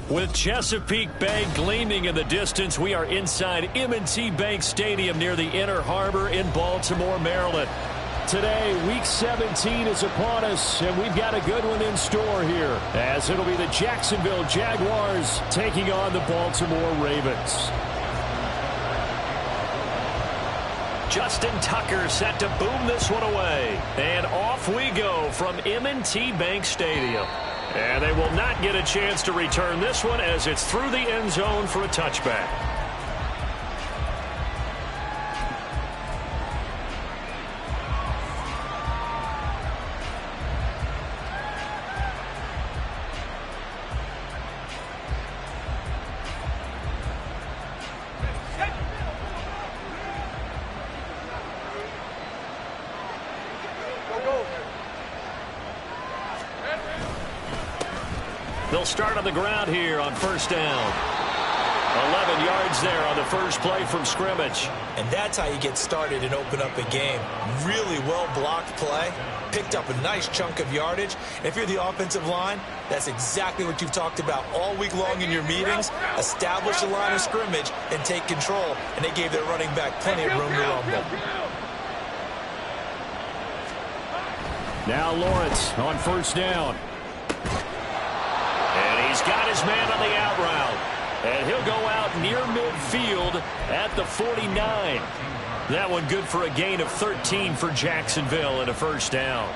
With Chesapeake Bay gleaming in the distance, we are inside M&T Bank Stadium near the Inner Harbor in Baltimore, Maryland. Today, Week 17 is upon us, and we've got a good one in store here, as it'll be the Jacksonville Jaguars taking on the Baltimore Ravens. Justin Tucker set to boom this one away. And off we go from M&T Bank Stadium. And they will not get a chance to return this one as it's through the end zone for a touchback. They'll start on the ground here on first down. 11 yards there on the first play from scrimmage. And that's how you get started and open up a game. Really well-blocked play. Picked up a nice chunk of yardage. And if you're the offensive line, that's exactly what you've talked about all week long in your meetings. Establish the line of scrimmage and take control. And they gave their running back plenty of room to rumble. Now Lawrence on first down. And he's got his man on the out route. And he'll go out near midfield at the 49. That one good for a gain of 13 for Jacksonville and a first down.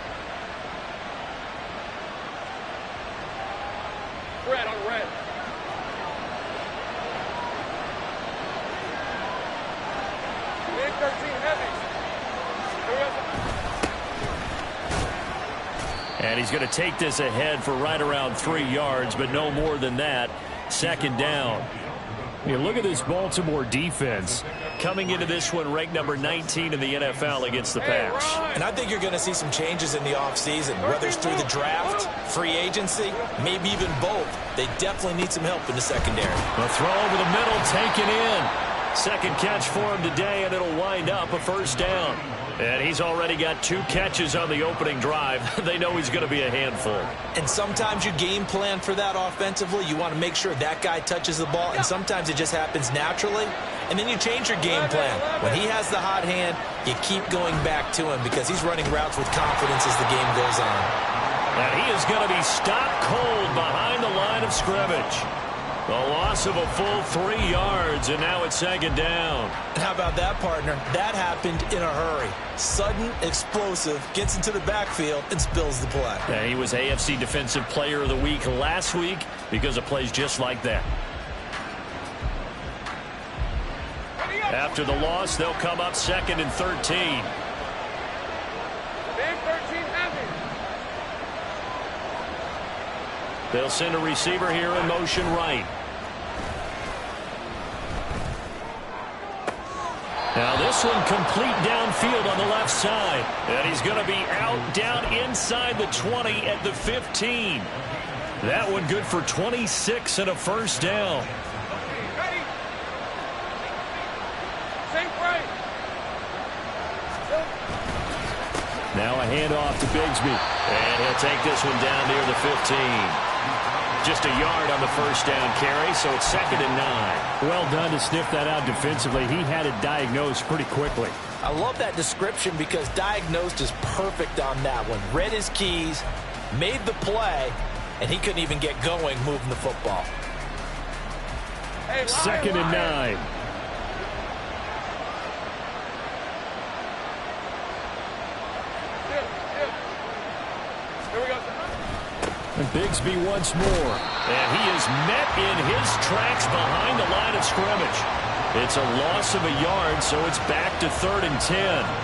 Red on red. Big 13 heavy. And he's going to take this ahead for right around 3 yards, but no more than that. Second down. You look at this Baltimore defense coming into this one ranked number 19 in the NFL against the pass. And I think you're going to see some changes in the offseason, whether it's through the draft, free agency, maybe even both. They definitely need some help in the secondary. A throw over the middle, taken in. Second catch for him today, and it'll wind up a first down. And he's already got 2 catches on the opening drive. They know he's going to be a handful. And sometimes you game plan for that offensively. You want to make sure that guy touches the ball, and sometimes it just happens naturally. And then you change your game plan. When he has the hot hand, you keep going back to him because he's running routes with confidence as the game goes on. And he is going to be stopped cold behind the line of scrimmage. A loss of a full 3 yards, and now it's second down. And how about that, partner? That happened in a hurry. Sudden, explosive, gets into the backfield, and spills the play. And he was AFC Defensive Player of the Week last week because of plays just like that. After the loss, they'll come up second and 13. Big 13 heavy. They'll send a receiver here in motion right. Now this one complete downfield on the left side. And he's going to be out down inside the 20 at the 15. That one good for 26 and a first down. Ready. Safe right. Now a handoff to Bigsby. And he'll take this one down near the 15. Just a yard on the first down carry, so it's second and 9. Well done to sniff that out defensively. He had it diagnosed pretty quickly. I love that description because diagnosed is perfect on that one. Read his keys, made the play, and he couldn't even get going moving the football. Hey, second and 9. Here we go. And Bigsby once more. And he is met in his tracks behind the line of scrimmage. It's a loss of a yard, so it's back to 3rd and 10.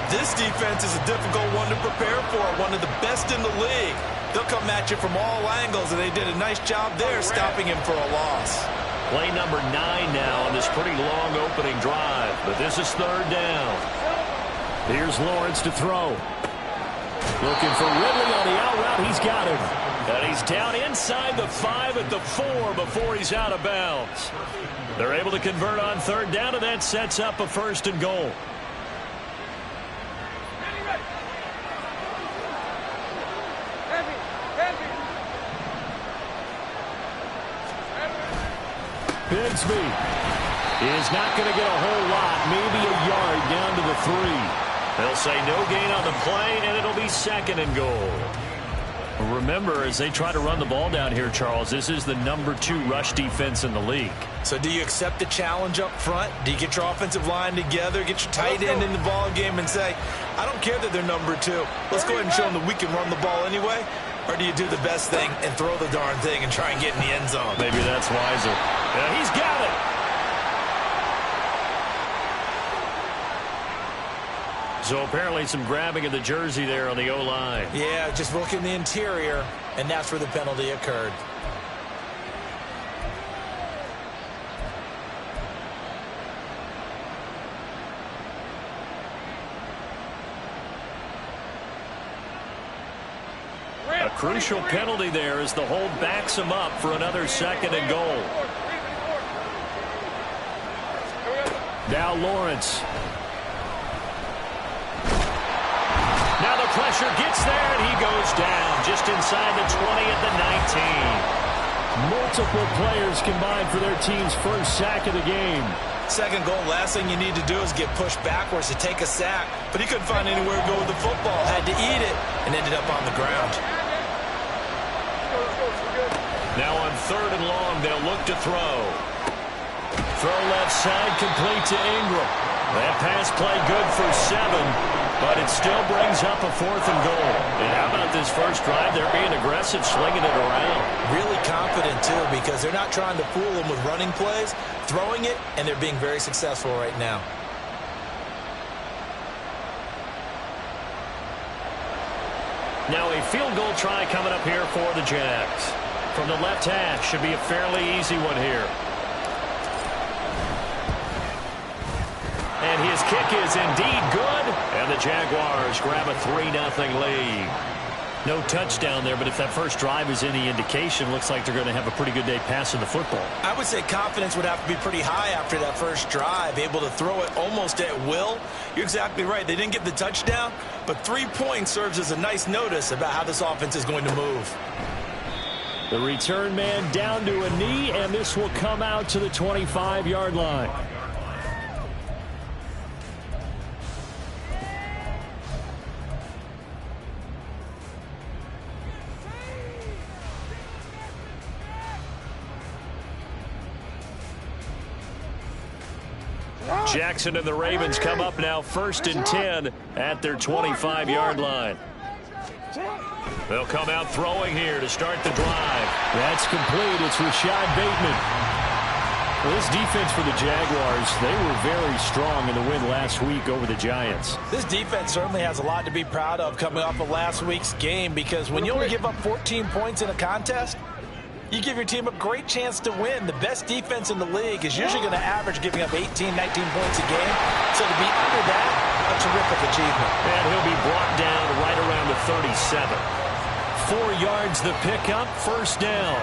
This defense is a difficult one to prepare for, one of the best in the league. They'll come at you from all angles, and they did a nice job there stopping him for a loss. Play number 9 now on this pretty long opening drive, but this is 3rd down. Here's Lawrence to throw. Looking for Ridley on the out route. He's got him. And he's down inside the 5 at the 4 before he's out of bounds. They're able to convert on 3rd down, and that sets up a 1st and goal. Heavy. Bigsby is not going to get a whole lot, maybe a yard down to the 3. They'll say no gain on the play, and it'll be 2nd and goal. Remember, as they try to run the ball down here, Charles, this is the number 2 rush defense in the league. So do you accept the challenge up front? Do you get your offensive line together, get your tight end in the ball game and say, I don't care that they're number 2. Let's go ahead and show them that we can run the ball anyway? Or do you do the best thing and throw the darn thing and try and get in the end zone? Maybe that's wiser. Yeah, he's got it. So apparently some grabbing of the jersey there on the O-line. Yeah, just look in the interior, and that's where the penalty occurred. A crucial penalty there as the hold backs him up for another 2nd and goal. Now Lawrence. Now the pressure gets there, and he goes down just inside the 20 at the 19. Multiple players combined for their team's first sack of the game. 2nd goal, last thing you need to do is get pushed backwards to take a sack. But he couldn't find anywhere to go with the football, had to eat it, and ended up on the ground. Now on 3rd and long, they'll look to throw. Throw left side, complete to Ingram. That pass play good for 7, but it still brings up a 4th and goal. And how about this first drive? They're being aggressive, slinging it around. Really confident, too, because they're not trying to fool them with running plays, throwing it, and they're being very successful right now. Now a field goal try coming up here for the Jags. From the left half, should be a fairly easy one here. And his kick is indeed good. And the Jaguars grab a 3-0 lead. No touchdown there, but if that first drive is any indication, looks like they're going to have a pretty good day passing the football. I would say confidence would have to be pretty high after that first drive, able to throw it almost at will. You're exactly right. They didn't get the touchdown, but 3 points serves as a nice notice about how this offense is going to move. The return man down to a knee, and this will come out to the 25-yard line. Jackson and the Ravens come up now 1st and 10 at their 25-yard line. They'll come out throwing here to start the drive. That's complete. It's Rashad Bateman. Well, this defense for the Jaguars, they were very strong in the win last week over the Giants. This defense certainly has a lot to be proud of coming off of last week's game, because when you only give up 14 points in a contest, you give your team a great chance to win. The best defense in the league is usually going to average giving up 18, 19 points a game. So to be under that, a terrific achievement. And he'll be brought down right around the 37. 4 yards the pickup, 1st down.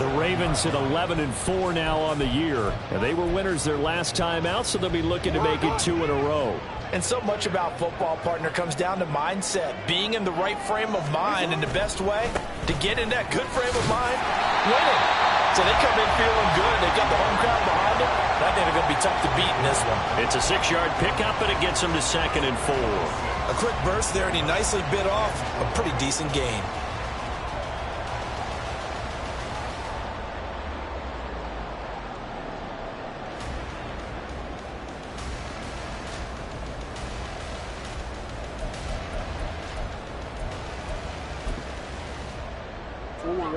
The Ravens at 11-4 now on the year. And they were winners their last time out, so they'll be looking to make it 2 in a row. And so much about football, partner, comes down to mindset. Being in the right frame of mind, and the best way to get in that good frame of mind, winning. So they come in feeling good. They've got the home crowd behind them. I think they're going to be tough to beat in this one. It's a 6-yard pickup, and it gets them to 2nd and 4. A quick burst there, and he nicely bit off a pretty decent gain.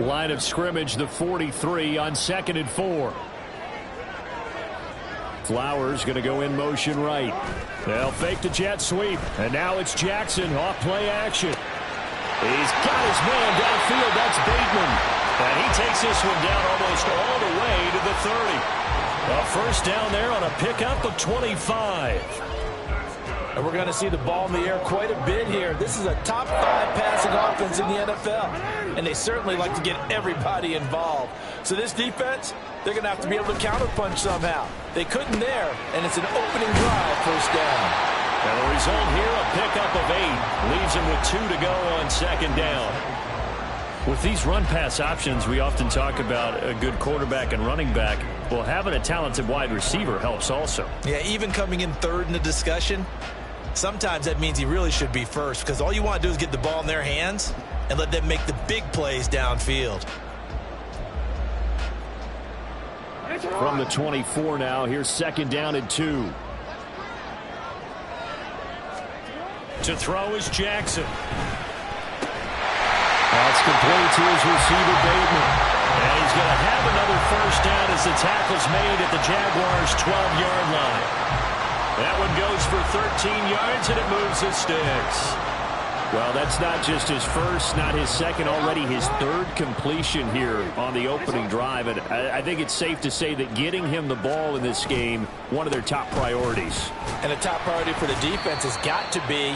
Line of scrimmage, the 43 on 2nd and 4. Flowers going to go in motion right. They'll fake the jet sweep. And now it's Jackson off play action. He's got his man downfield. That's Bateman. And he takes this one down almost all the way to the 30. A 1st down there on a pickup of 25. And we're going to see the ball in the air quite a bit here. This is a top 5 passing offense in the NFL. And they certainly like to get everybody involved. So this defense, they're going to have to be able to counterpunch somehow. They couldn't there, and it's an opening drive, 1st down. And the result here, a pickup of 8. Leaves them with 2 to go on 2nd down. With these run-pass options, we often talk about a good quarterback and running back. Well, having a talented wide receiver helps also. Yeah, even coming in third in the discussion, sometimes that means he really should be first, because all you want to do is get the ball in their hands and let them make the big plays downfield. From the 24 now, here's 2nd down and 2. To throw is Jackson. That's complete to his receiver, Bateman. And he's going to have another first down as the tackle's made at the Jaguars' 12-yard line. That one goes for 13 yards, and it moves the sticks. Well, that's not just his first, not his second, already his 3rd completion here on the opening drive. And I think it's safe to say that getting him the ball in this game, one of their top priorities. And a top priority for the defense has got to be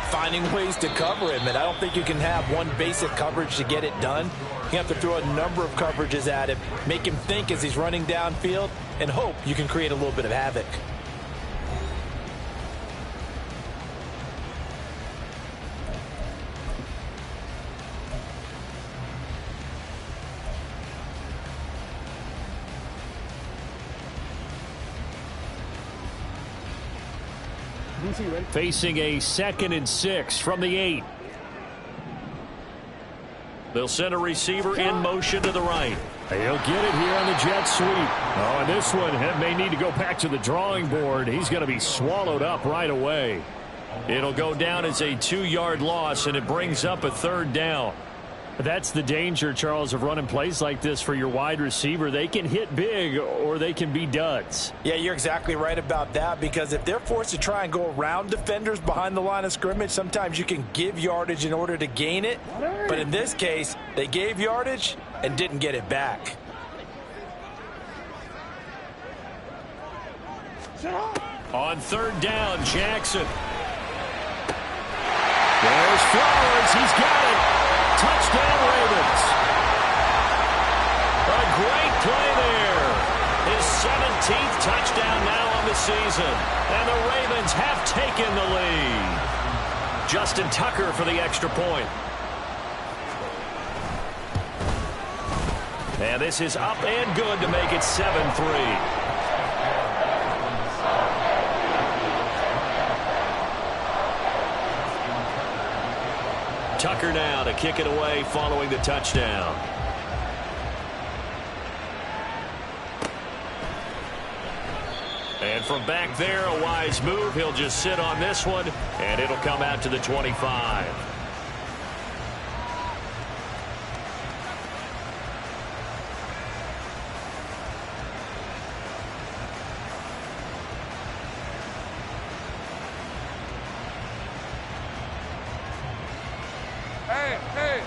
finding ways to cover him. And I don't think you can have one basic coverage to get it done. You have to throw a number of coverages at him, make him think as he's running downfield, and hope you can create a little bit of havoc. Facing a 2nd and 6 from the 8. They'll send a receiver in motion to the right. He'll get it here on the jet sweep. Oh, and this one may need to go back to the drawing board. He's going to be swallowed up right away. It'll go down as a 2-yard loss, and it brings up a 3rd down. That's the danger, Charles, of running plays like this for your wide receiver. They can hit big or they can be duds. Yeah, you're exactly right about that, because if they're forced to try and go around defenders behind the line of scrimmage, sometimes you can give yardage in order to gain it. But in this case, they gave yardage and didn't get it back. On 3rd down, Jackson. There's Flowers. He's got it. Touchdown, Ravens. A great play there. His 17th touchdown now on the season. And the Ravens have taken the lead. Justin Tucker for the extra point. And this is up and good to make it 7-3. Tucker now to kick it away following the touchdown. And from back there, a wise move. He'll just sit on this one, and it'll come out to the 25.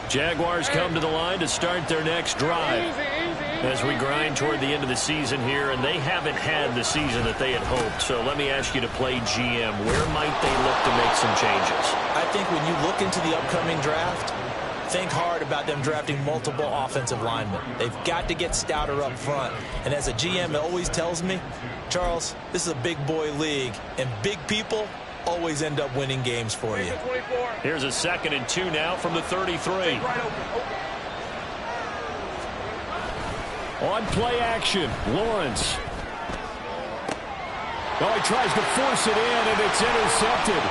Jaguars come to the line to start their next drive as we grind toward the end of the season here, and they haven't had the season that they had hoped. So let me ask you to play GM. Where might they look to make some changes? I think when you look into the upcoming draft, think hard about them drafting multiple offensive linemen. They've got to get stouter up front. And as a GM always tells me, Charles, this is a big boy league, and big people always end up winning games for you. Here's a 2nd and 2 now from the 33. On play action, Lawrence. Oh, he tries to force it in, and it's intercepted.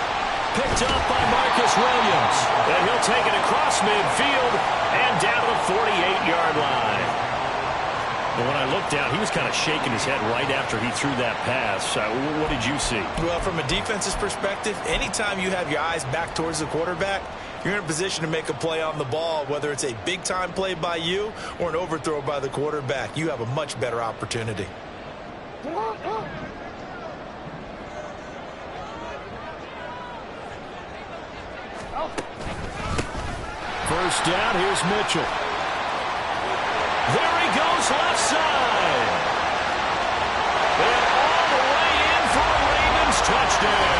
Picked up by Marcus Williams. And he'll take it across midfield and down to the 48-yard line. And when I looked down, he was kind of shaking his head right after he threw that pass. What did you see? Well, from a defense's perspective, anytime you have your eyes back towards the quarterback, you're in a position to make a play on the ball, whether it's a big-time play by you or an overthrow by the quarterback. You have a much better opportunity. First down, here's Mitchell. There he goes, left side. And all the way in for a Ravens touchdown.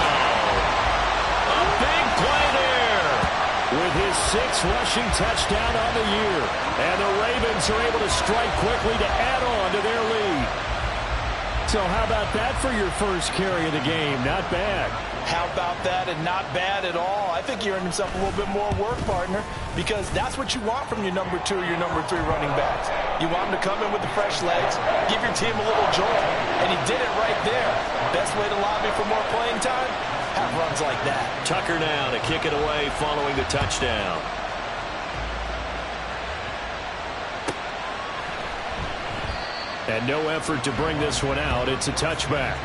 A big play there with his 6th rushing touchdown on the year. And the Ravens are able to strike quickly to add on to their lead. So how about that for your first carry of the game? Not bad. How about that, and not bad at all. I think he earned himself a little bit more work, partner, because that's what you want from your number 2 or your number 3 running backs. You want him to come in with the fresh legs, give your team a little jolt, and he did it right there. Best way to lobby for more playing time? Have runs like that. Tucker now to kick it away following the touchdown. And no effort to bring this one out. It's a touchback.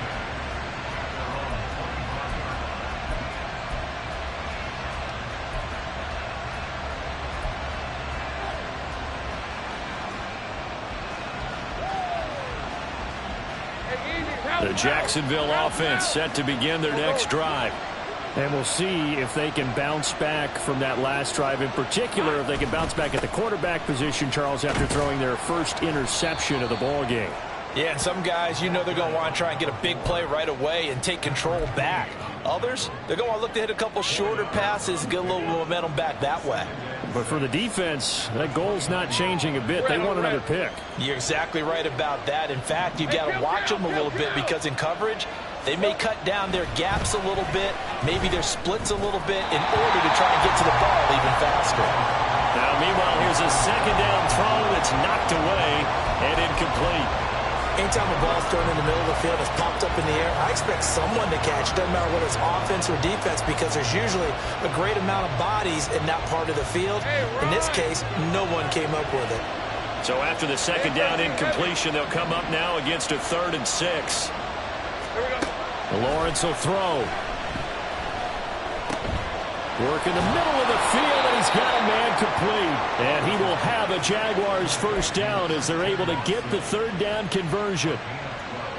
The Jacksonville offense set to begin their next drive. And we'll see if they can bounce back from that last drive. In particular, if they can bounce back at the quarterback position, Charles, after throwing their first interception of the ball game. Yeah, and some guys, you know they're going to want to try and get a big play right away and take control back. Others, they're going to look to hit a couple shorter passes and get a little momentum back that way. But for the defense, that goal's not changing a bit. They want another pick. You're exactly right about that. In fact, you've got to watch them a little bit because in coverage, they may cut down their gaps a little bit, maybe their splits a little bit in order to try and get to the ball even faster. Now, meanwhile, here's a second down throw that's knocked away and incomplete. Anytime a ball's thrown in the middle of the field, it's popped up in the air, I expect someone to catch. Doesn't matter whether it's offense or defense, because there's usually a great amount of bodies in that part of the field. In this case, no one came up with it. So after the second down incompletion, they'll come up now against a 3rd and 6. Lawrence will throw. Work in the middle of the field, and he's got a man complete. And he will have a Jaguars first down as they're able to get the 3rd down conversion.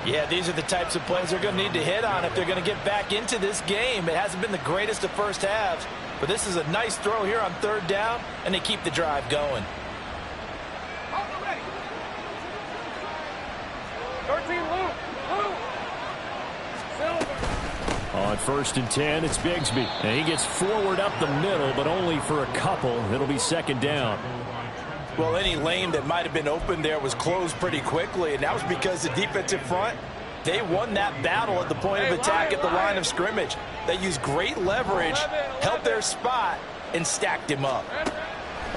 Yeah, these are the types of plays they're going to need to hit on if they're going to get back into this game. It hasn't been the greatest of first halves, but this is a nice throw here on 3rd down, and they keep the drive going. 13, Luke. On 1st and 10, it's Bigsby. And he gets forward up the middle, but only for a couple. It'll be 2nd down. Well, any lane that might have been open there was closed pretty quickly, and that was because the defensive front, they won that battle at the point of attack at the line of scrimmage. They used great leverage, held their spot, and stacked him up.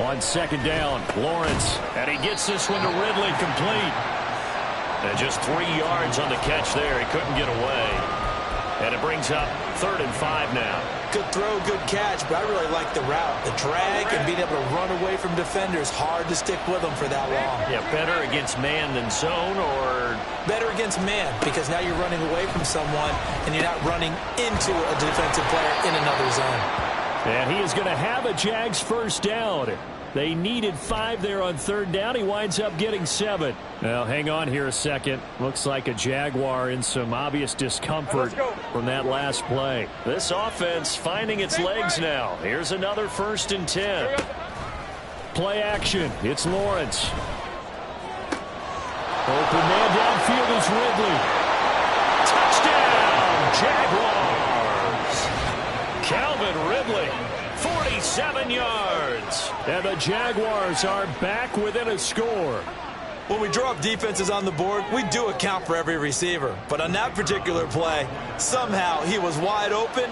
On 2nd down, Lawrence. And he gets this one to Ridley, complete. And just 3 yards on the catch there. He couldn't get away. And it brings up 3rd and 5 now. Good throw, good catch, but I really like the route. The drag and being able to run away from defenders, hard to stick with them for that long. Yeah, better against man than zone, or? Better against man, because now you're running away from someone and you're not running into a defensive player in another zone. And he is going to have a Jags first down. They needed 5 there on 3rd down. He winds up getting 7. Now, hang on here a second. Looks like a Jaguar in some obvious discomfort from that last play. This offense finding its legs now. Here's another 1st and 10. Play action. It's Lawrence. Open man downfield is Ridley. Touchdown, Jaguars. Calvin Ridley. 47 yards. And the Jaguars are back within a score. When we draw up defenses on the board, we do account for every receiver. But on that particular play, somehow he was wide open,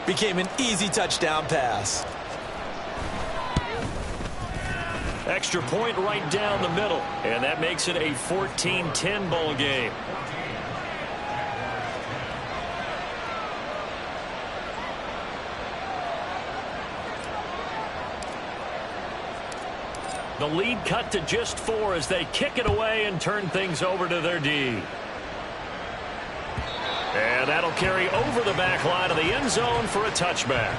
became an easy touchdown pass. Extra point right down the middle. And that makes it a 14-10 ball game. The lead cut to just 4 as they kick it away and turn things over to their D. And that'll carry over the back line of the end zone for a touchback.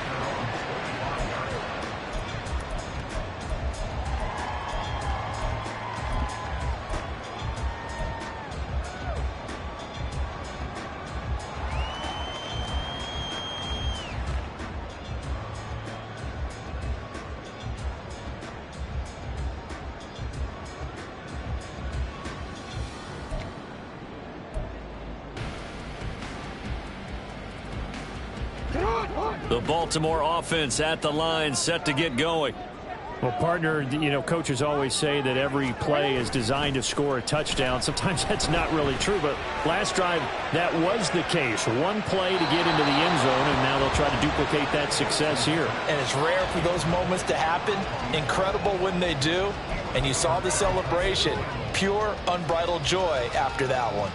The Baltimore offense at the line, set to get going. Well, partner, you know, coaches always say that every play is designed to score a touchdown. Sometimes that's not really true, but last drive, that was the case. One play to get into the end zone, and now they'll try to duplicate that success here. And it's rare for those moments to happen. Incredible when they do. And you saw the celebration. Pure, unbridled joy after that one.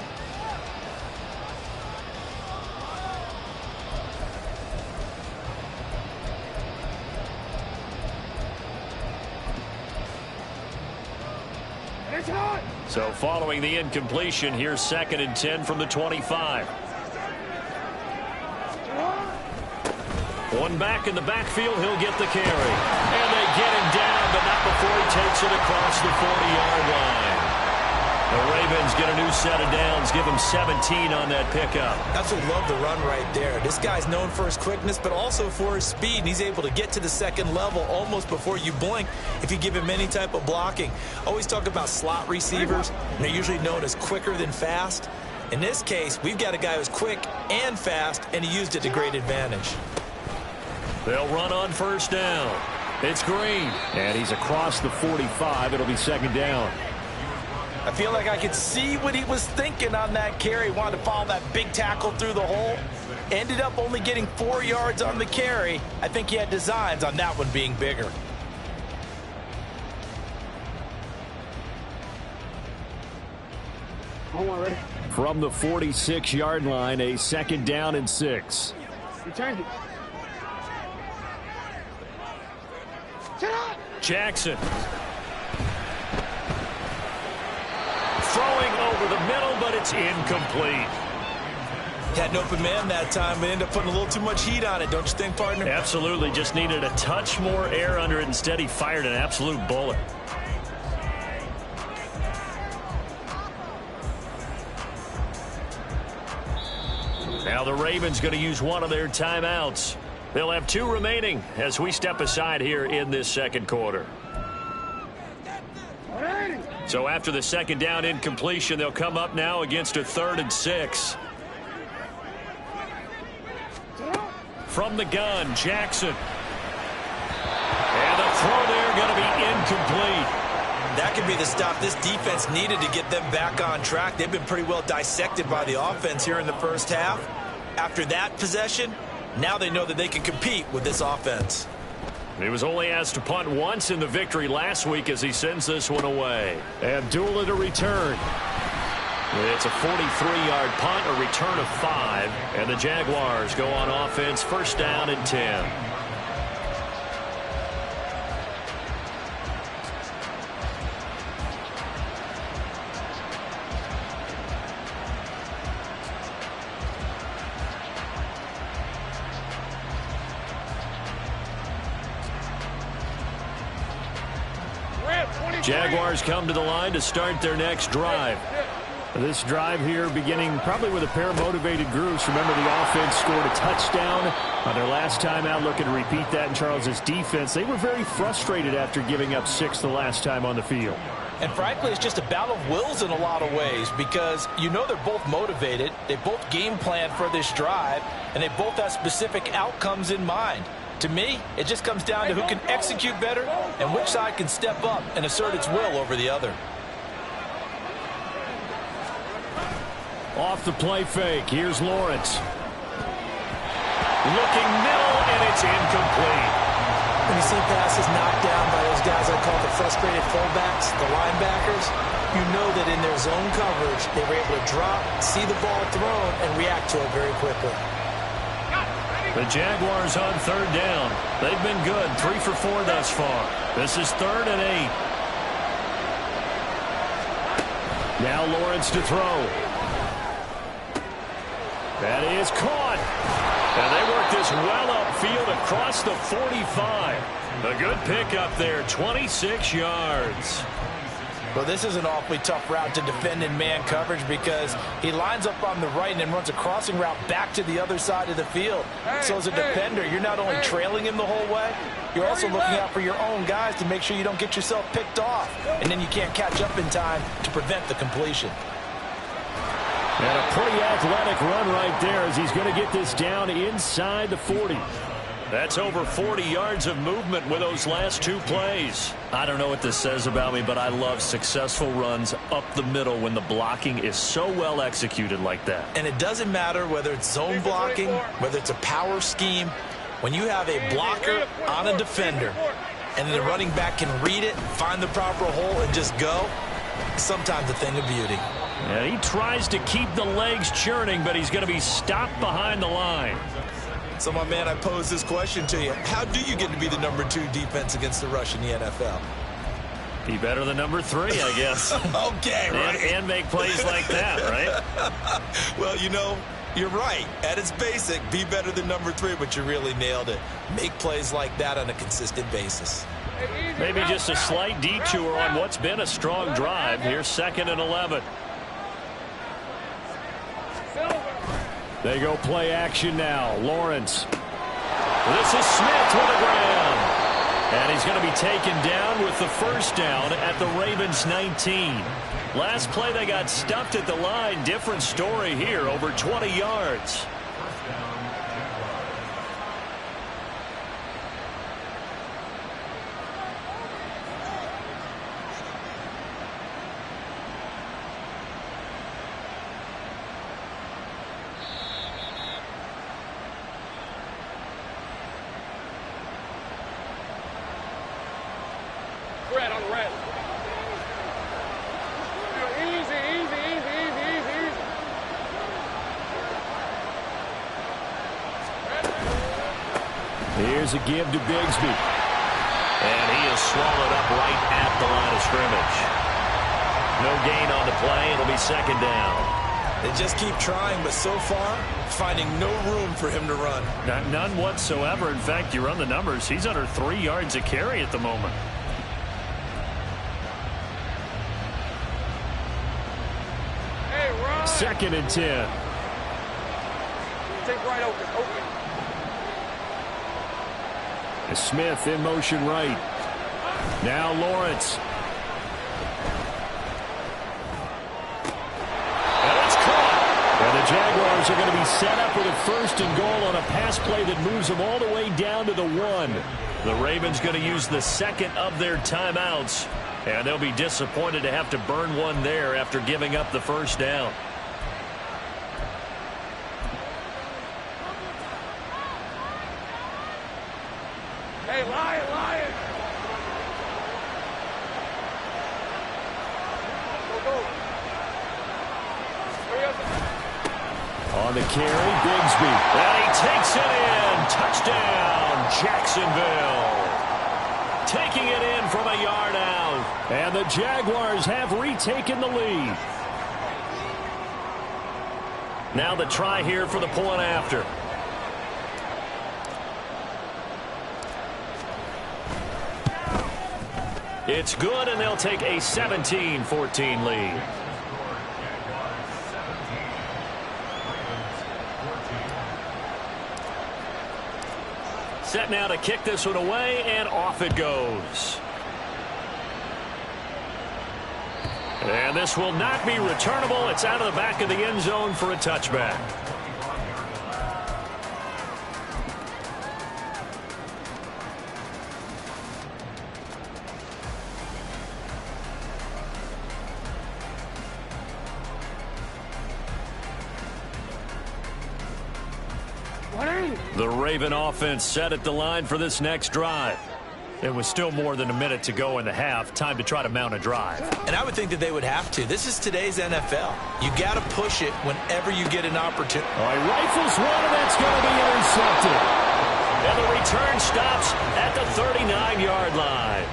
So following the incompletion, here's 2nd and 10 from the 25. One back in the backfield, he'll get the carry. And they get him down, but not before he takes it across the 40-yard line. The Ravens get a new set of downs, give him 17 on that pickup. That's what love the run right there. This guy's known for his quickness, but also for his speed. And he's able to get to the second level almost before you blink if you give him any type of blocking. Always talk about slot receivers. They're usually known as quicker than fast. In this case, we've got a guy who's quick and fast, and he used it to great advantage. They'll run on first down. It's Green, and he's across the 45. It'll be 2nd down. I feel like I could see what he was thinking on that carry. He wanted to follow that big tackle through the hole. Ended up only getting 4 yards on the carry. I think he had designs on that one being bigger. From the 46-yard line, a 2nd down and 6. Return it. Jackson. Throwing over the middle, but it's incomplete. Had an open man that time, but ended up putting a little too much heat on it, don't you think, partner? Absolutely. Just needed a touch more air under it. Instead, he fired an absolute bullet. Now the Ravens going to use one of their timeouts. They'll have 2 remaining as we step aside here in this 2nd quarter. So after the 2nd down incompletion, they'll come up now against a 3rd and 6. From the gun, Jackson. And the throw there going to be incomplete. That could be the stop this defense needed to get them back on track. They've been pretty well dissected by the offense here in the first half. After that possession, now they know that they can compete with this offense. He was only asked to punt once in the victory last week as he sends this one away. Abdullah to return. It's a 43-yard punt, a return of 5, and the Jaguars go on offense, 1st down and 10. Jaguars come to the line to start their next drive. This drive here beginning probably with a pair of motivated groups. Remember, the offense scored a touchdown on their last time out, looking to repeat that in Charles's defense. They were very frustrated after giving up 6 the last time on the field. And frankly, it's just a battle of wills in a lot of ways because you know they're both motivated. They both game plan for this drive, and they both have specific outcomes in mind. To me, it just comes down to who can execute better and which side can step up and assert its will over the other. Off the play fake, here's Lawrence. Looking middle, and it's incomplete. When you see passes knocked down by those guys I call the frustrated fullbacks, the linebackers, you know that in their zone coverage, they were able to drop, see the ball thrown, and react to it very quickly. The Jaguars on 3rd down. They've been good, 3 for 4 thus far. This is 3rd and 8. Now Lawrence to throw. That is caught. And they work this well upfield across the 45. A good pickup there, 26 yards. Well, this is an awfully tough route to defend in man coverage because he lines up on the right and then runs a crossing route back to the other side of the field. So as a defender, you're not only trailing him the whole way, you're also looking out for your own guys to make sure you don't get yourself picked off. And then you can't catch up in time to prevent the completion. And a pretty athletic run right there as he's going to get this down inside the 40. That's over 40 yards of movement with those last 2 plays. I don't know what this says about me, but I love successful runs up the middle when the blocking is so well executed like that. And it doesn't matter whether it's zone blocking, whether it's a power scheme. When you have a blocker on a defender and the running back can read it, find the proper hole, and just go, sometimes a thing of beauty. And he tries to keep the legs churning, but he's going to be stopped behind the line. So, my man, I pose this question to you. How do you get to be the number 2 defense against the rush in the NFL? Be better than number 3, I guess. Okay, right. And make plays like that, right? Well, you know, you're right. At its basic, be better than number 3, but you really nailed it. Make plays like that on a consistent basis. Maybe just a slight detour on what's been a strong drive. Here's 2nd and 11. They go play action now. Lawrence. This is Smith with a grab. And he's going to be taken down with the first down at the Ravens 19. Last play they got stuffed at the line. Different story here, over 20 yards. Red on red. Easy, easy, easy, easy, easy, easy. Here's a give to Bigsby. And he is swallowed up right at the line of scrimmage. No gain on the play. It'll be 2nd down. They just keep trying, but so far, finding no room for him to run. None whatsoever. In fact, you run the numbers. He's under 3 yards a carry at the moment. Hey, run. 2nd and 10. Take right open, open. Smith in motion right. Now Lawrence. And it's caught. And the Jaguars are going to be set up with a 1st and goal on a pass play that moves them all the way down to the 1. The Ravens going to use the 2nd of their timeouts. And they'll be disappointed to have to burn one there after giving up the 1st down. Hey, Lion, Lion. Go, go. Hurry up. On the carry, Bigsby. And he takes it in. Touchdown, Jacksonville. Taking it in from a yard out. And the Jaguars have retaken the lead. Now the try here for the point after. It's good, and they'll take a 17-14 lead. Set now to kick this one away, and off it goes. And this will not be returnable. It's out of the back of the end zone for a touchback. The Raven offense set at the line for this next drive. It was still more than a minute to go in the half. Time to try to mount a drive. And I would think that they would have to. This is today's NFL. You got to push it whenever you get an opportunity. All right, rifles one, and that's going to be intercepted. And the return stops at the 39-yard line.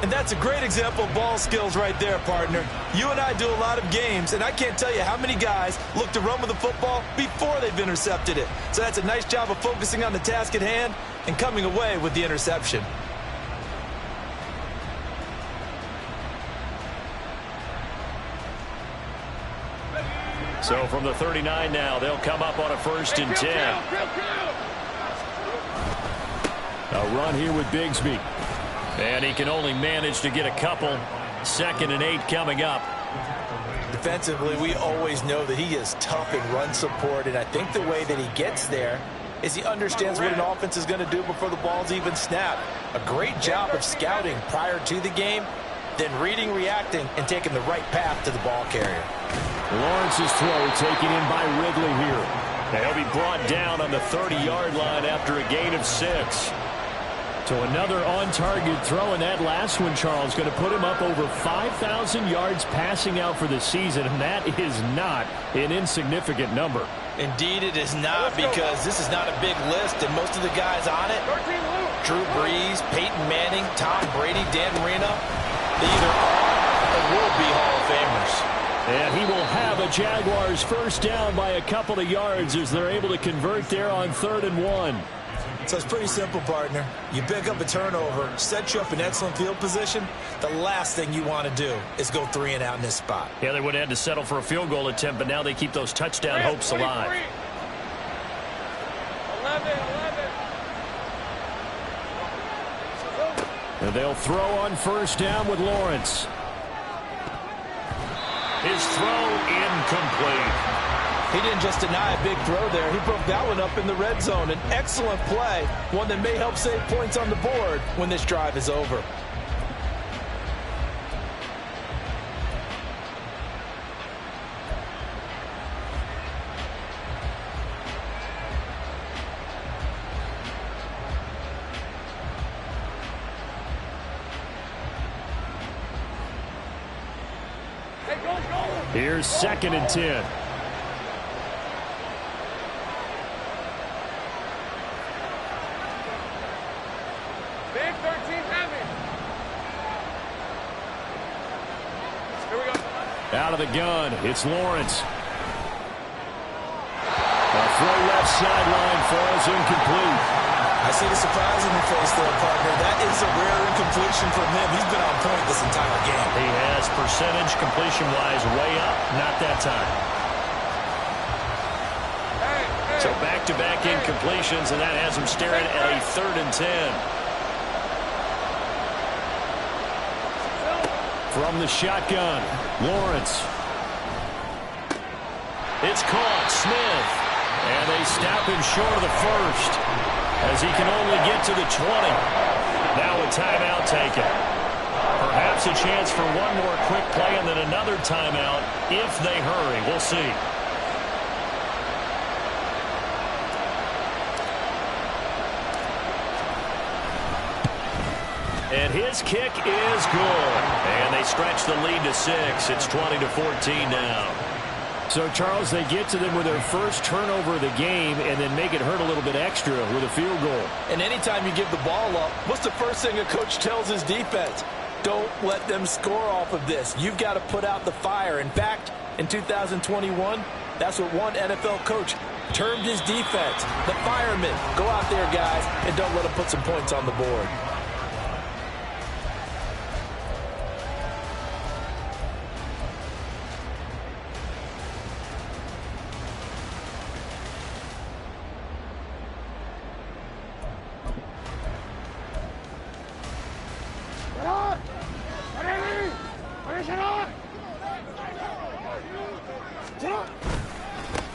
And that's a great example of ball skills right there, partner. You and I do a lot of games, and I can't tell you how many guys look to run with the football before they've intercepted it. So that's a nice job of focusing on the task at hand and coming away with the interception. So from the 39 now, they'll come up on a 1st and 10. A run here with Bigsby. And he can only manage to get a couple. 2nd and 8 coming up. Defensively, we always know that he is tough in run support, and I think the way that he gets there is he understands what an offense is going to do before the ball's even snapped. A great job of scouting prior to the game, then reading, reacting, and taking the right path to the ball carrier. Lawrence's throw taken in by Ridley here. He'll be brought down on the 30-yard line after a gain of 6. So another on-target throw in that last one, Charles, going to put him up over 5,000 yards passing out for the season, and that is not an insignificant number. Indeed it is not, because this is not a big list, and most of the guys on it, Drew Brees, Peyton Manning, Tom Brady, Dan Marino, they either are or will be Hall of Famers. And he will have a Jaguars first down by a couple of yards as they're able to convert there on 3rd and 1. So it's pretty simple, partner. You pick up a turnover, set you up in excellent field position. The last thing you want to do is go 3 and out in this spot. Yeah, they would have had to settle for a field goal attempt, but now they keep those touchdown hopes alive. 11. And they'll throw on first down with Lawrence. His throw incomplete. He didn't just deny a big throw there. He broke that one up in the red zone. An excellent play, one that may help save points on the board when this drive is over. Here's 2nd and 10. Big 13 heavy. Here we go. Out of the gun, it's Lawrence. A throw left sideline falls incomplete. I see the surprise in your face there, partner. That is a rare incompletion from him. He's been on point this entire game. He has percentage completion-wise way up, not that time. So back-to-back incompletions, and that has him staring at a 3rd and 10. From the shotgun, Lawrence. It's caught, Smith. And they stop him short of the first, as he can only get to the 20. Now a timeout taken. Perhaps a chance for one more quick play and then another timeout if they hurry. We'll see. And his kick is good. And they stretch the lead to 6. It's 20-14 now. So, Charles, they get to them with their first turnover of the game and then make it hurt a little bit extra with a field goal. And anytime you give the ball up, what's the first thing a coach tells his defense? Don't let them score off of this. You've got to put out the fire. In fact, in 2021, that's what one NFL coach termed his defense. The firemen. Go out there, guys, and don't let them put some points on the board.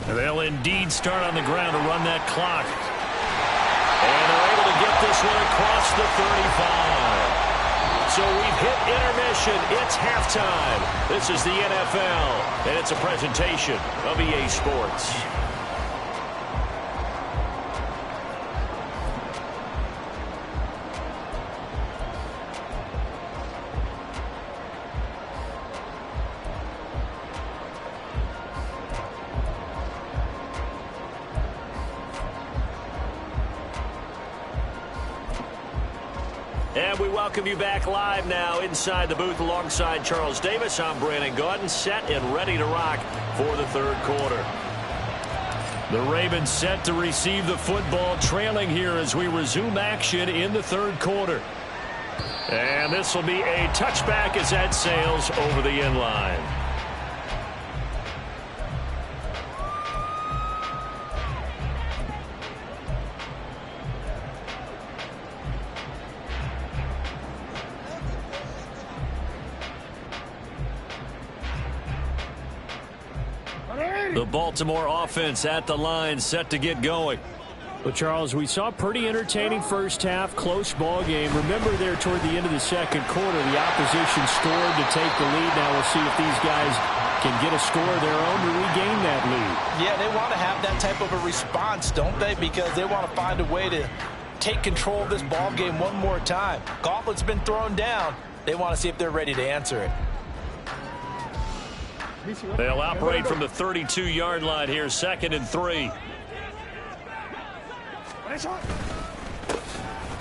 They'll indeed start on the ground to run that clock. And they're able to get this one across the 35. So we've hit intermission. It's halftime. This is the NFL, and it's a presentation of EA Sports. And we welcome you back live now inside the booth alongside Charles Davis. I'm Brandon Gaudin, set and ready to rock for the 3rd quarter. The Ravens set to receive the football, trailing here as we resume action in the 3rd quarter. And this will be a touchback as that sails over the end line. The Baltimore offense at the line, set to get going. Well, Charles, we saw a pretty entertaining first half, close ball game. Remember there toward the end of the second quarter, the opposition scored to take the lead. Now we'll see if these guys can get a score of their own to regain that lead. Yeah, they want to have that type of a response, don't they? Because they want to find a way to take control of this ball game one more time. Gauntlet's been thrown down. They want to see if they're ready to answer it. They'll operate from the 32-yard line here, 2nd and 3.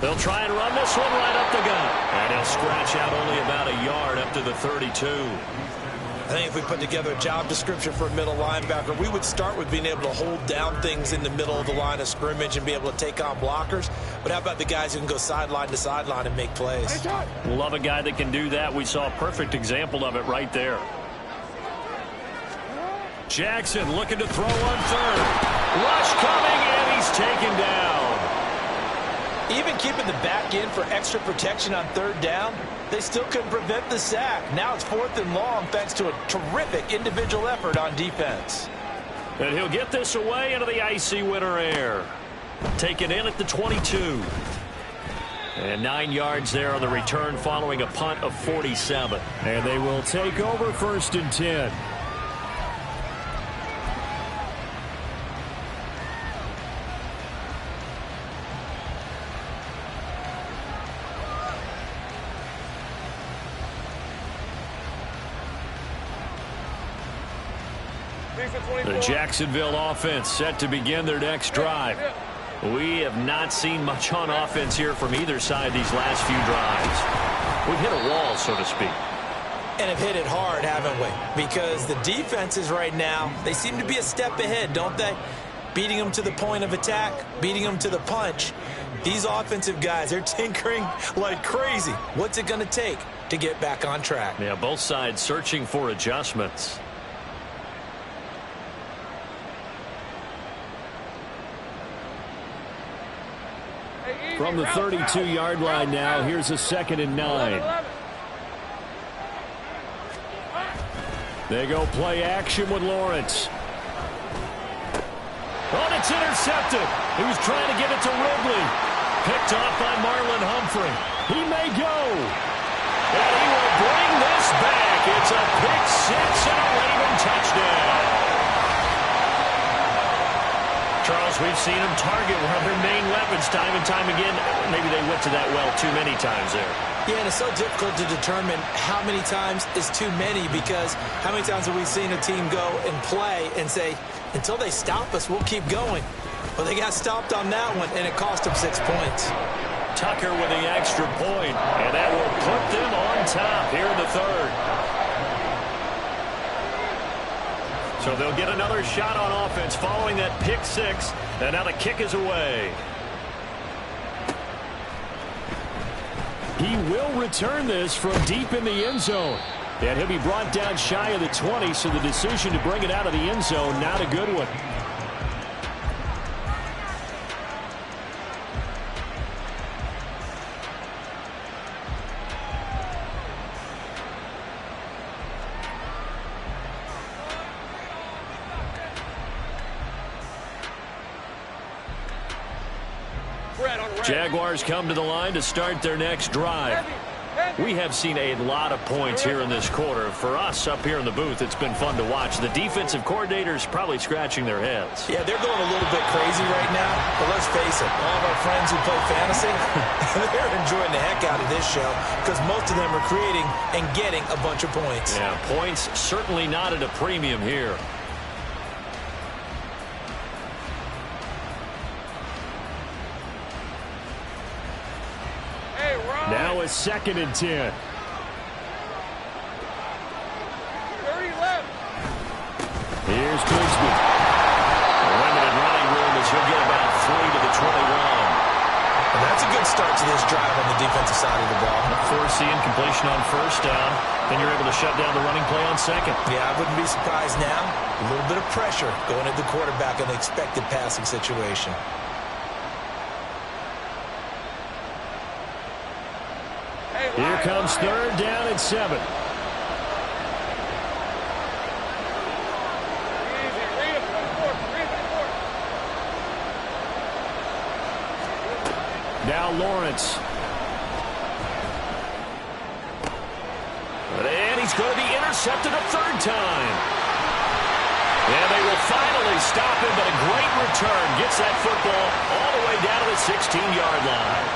They'll try and run this one right up the gut. And he'll scratch out only about a yard up to the 32. I think if we put together a job description for a middle linebacker, we would start with being able to hold down things in the middle of the line of scrimmage and be able to take on blockers. But how about the guys who can go sideline to sideline and make plays? Love a guy that can do that. We saw a perfect example of it right there. Jackson looking to throw on 3rd. Rush coming, and he's taken down. Even keeping the back end for extra protection on 3rd down, they still couldn't prevent the sack. Now it's 4th and long thanks to a terrific individual effort on defense. And he'll get this away into the icy winter air. Taken in at the 22. And 9 yards there on the return following a punt of 47. And they will take over 1st and 10. The Jacksonville offense set to begin their next drive. We have not seen much on offense here from either side these last few drives. We've hit a wall, so to speak. And have hit it hard, haven't we? Because the defenses right now, they seem to be a step ahead, don't they? Beating them to the point of attack, beating them to the punch. These offensive guys, they're tinkering like crazy. What's it going to take to get back on track? Yeah, both sides searching for adjustments. From the 32-yard line now, here's a 2nd and 9. They go play action with Lawrence. Oh, it's intercepted. He was trying to get it to Ridley. Picked off by Marlon Humphrey. He may go. And he will bring this back. It's a pick 6 and a Raven touchdown. Charles, we've seen them target one of their main weapons time and time again. Maybe they went to that well too many times there. Yeah, and it's so difficult to determine how many times is too many, because how many times have we seen a team go and play and say, until they stop us, we'll keep going. Well, they got stopped on that one, and it cost them 6 points. Tucker with the extra point, and that will put them on top here in the 3rd. So they'll get another shot on offense following that pick 6, and now the kick is away. He will return this from deep in the end zone. And he'll be brought down shy of the 20, so the decision to bring it out of the end zone, not a good one. Jaguars come to the line to start their next drive. We have seen a lot of points here in this quarter. For us up here in the booth, it's been fun to watch. The defensive coordinators probably scratching their heads. Yeah, they're going a little bit crazy right now. But let's face it, all of our friends who play fantasy, they're enjoying the heck out of this show because most of them are creating and getting a bunch of points. Yeah, points certainly not at a premium here. Now it's 2nd and 10. 30 left. Here's Deuce. Limited running room as he'll get about 3 to the 21. And that's a good start to this drive on the defensive side of the ball. Force the incompletion on 1st down. Then you're able to shut down the running play on 2nd. Yeah, I wouldn't be surprised now. A little bit of pressure going at the quarterback in the expected passing situation. Here comes 3rd down and 7. Now Lawrence. And he's going to be intercepted a third time. And they will finally stop him, but a great return gets that football all the way down to the 16-yard line.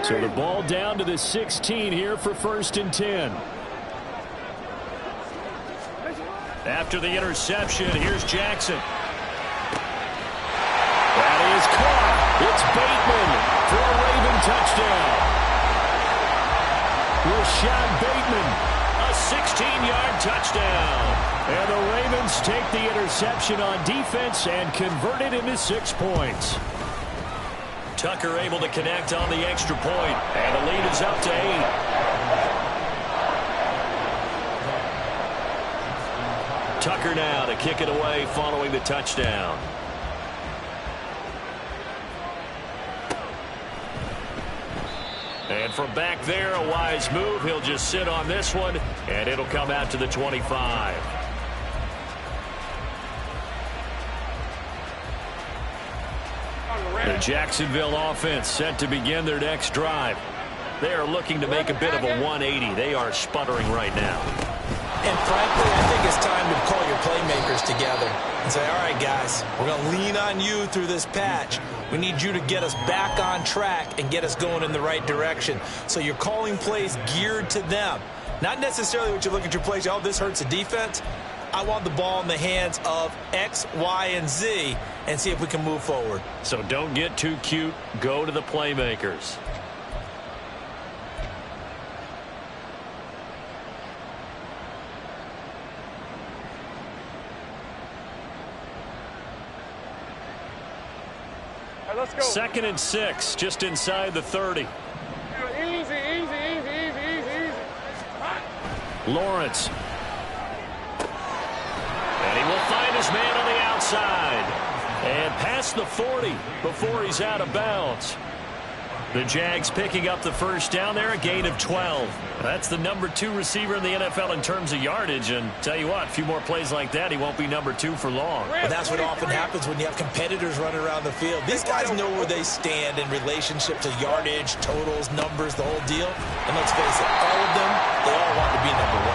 So the ball down to the 16 here for 1st and 10. After the interception, here's Jackson. That is caught. It's Bateman for a Raven touchdown. Rashad Bateman, a 16-yard touchdown. And the Ravens take the interception on defense and convert it into 6 points. Tucker able to connect on the extra point, and the lead is up to 8. Tucker now to kick it away following the touchdown. And from back there, a wise move. He'll just sit on this one, and it'll come out to the 25. The Jacksonville offense set to begin their next drive. They are looking to make a bit of a 180. They are sputtering right now. And frankly, I think it's time to call your playmakers together and say, all right, guys, we're going to lean on you through this patch. We need you to get us back on track and get us going in the right direction. So you're calling plays geared to them. Not necessarily what you look at your plays, oh, this hurts the defense. I want the ball in the hands of X, Y, and Z and see if we can move forward. So don't get too cute. Go to the playmakers. All right, let's go. 2nd and 6, just inside the 30. Easy, easy, easy, easy, easy, easy. Lawrence. And he will find his man on the outside. And past the 40 before he's out of bounds. The Jags picking up the first down there, a gain of 12. That's the number 2 receiver in the NFL in terms of yardage. And tell you what, a few more plays like that, he won't be number 2 for long. But that's what often happens when you have competitors running around the field. These guys know where they stand in relationship to yardage, totals, numbers, the whole deal. And let's face it, all of them, they all want to be number 1.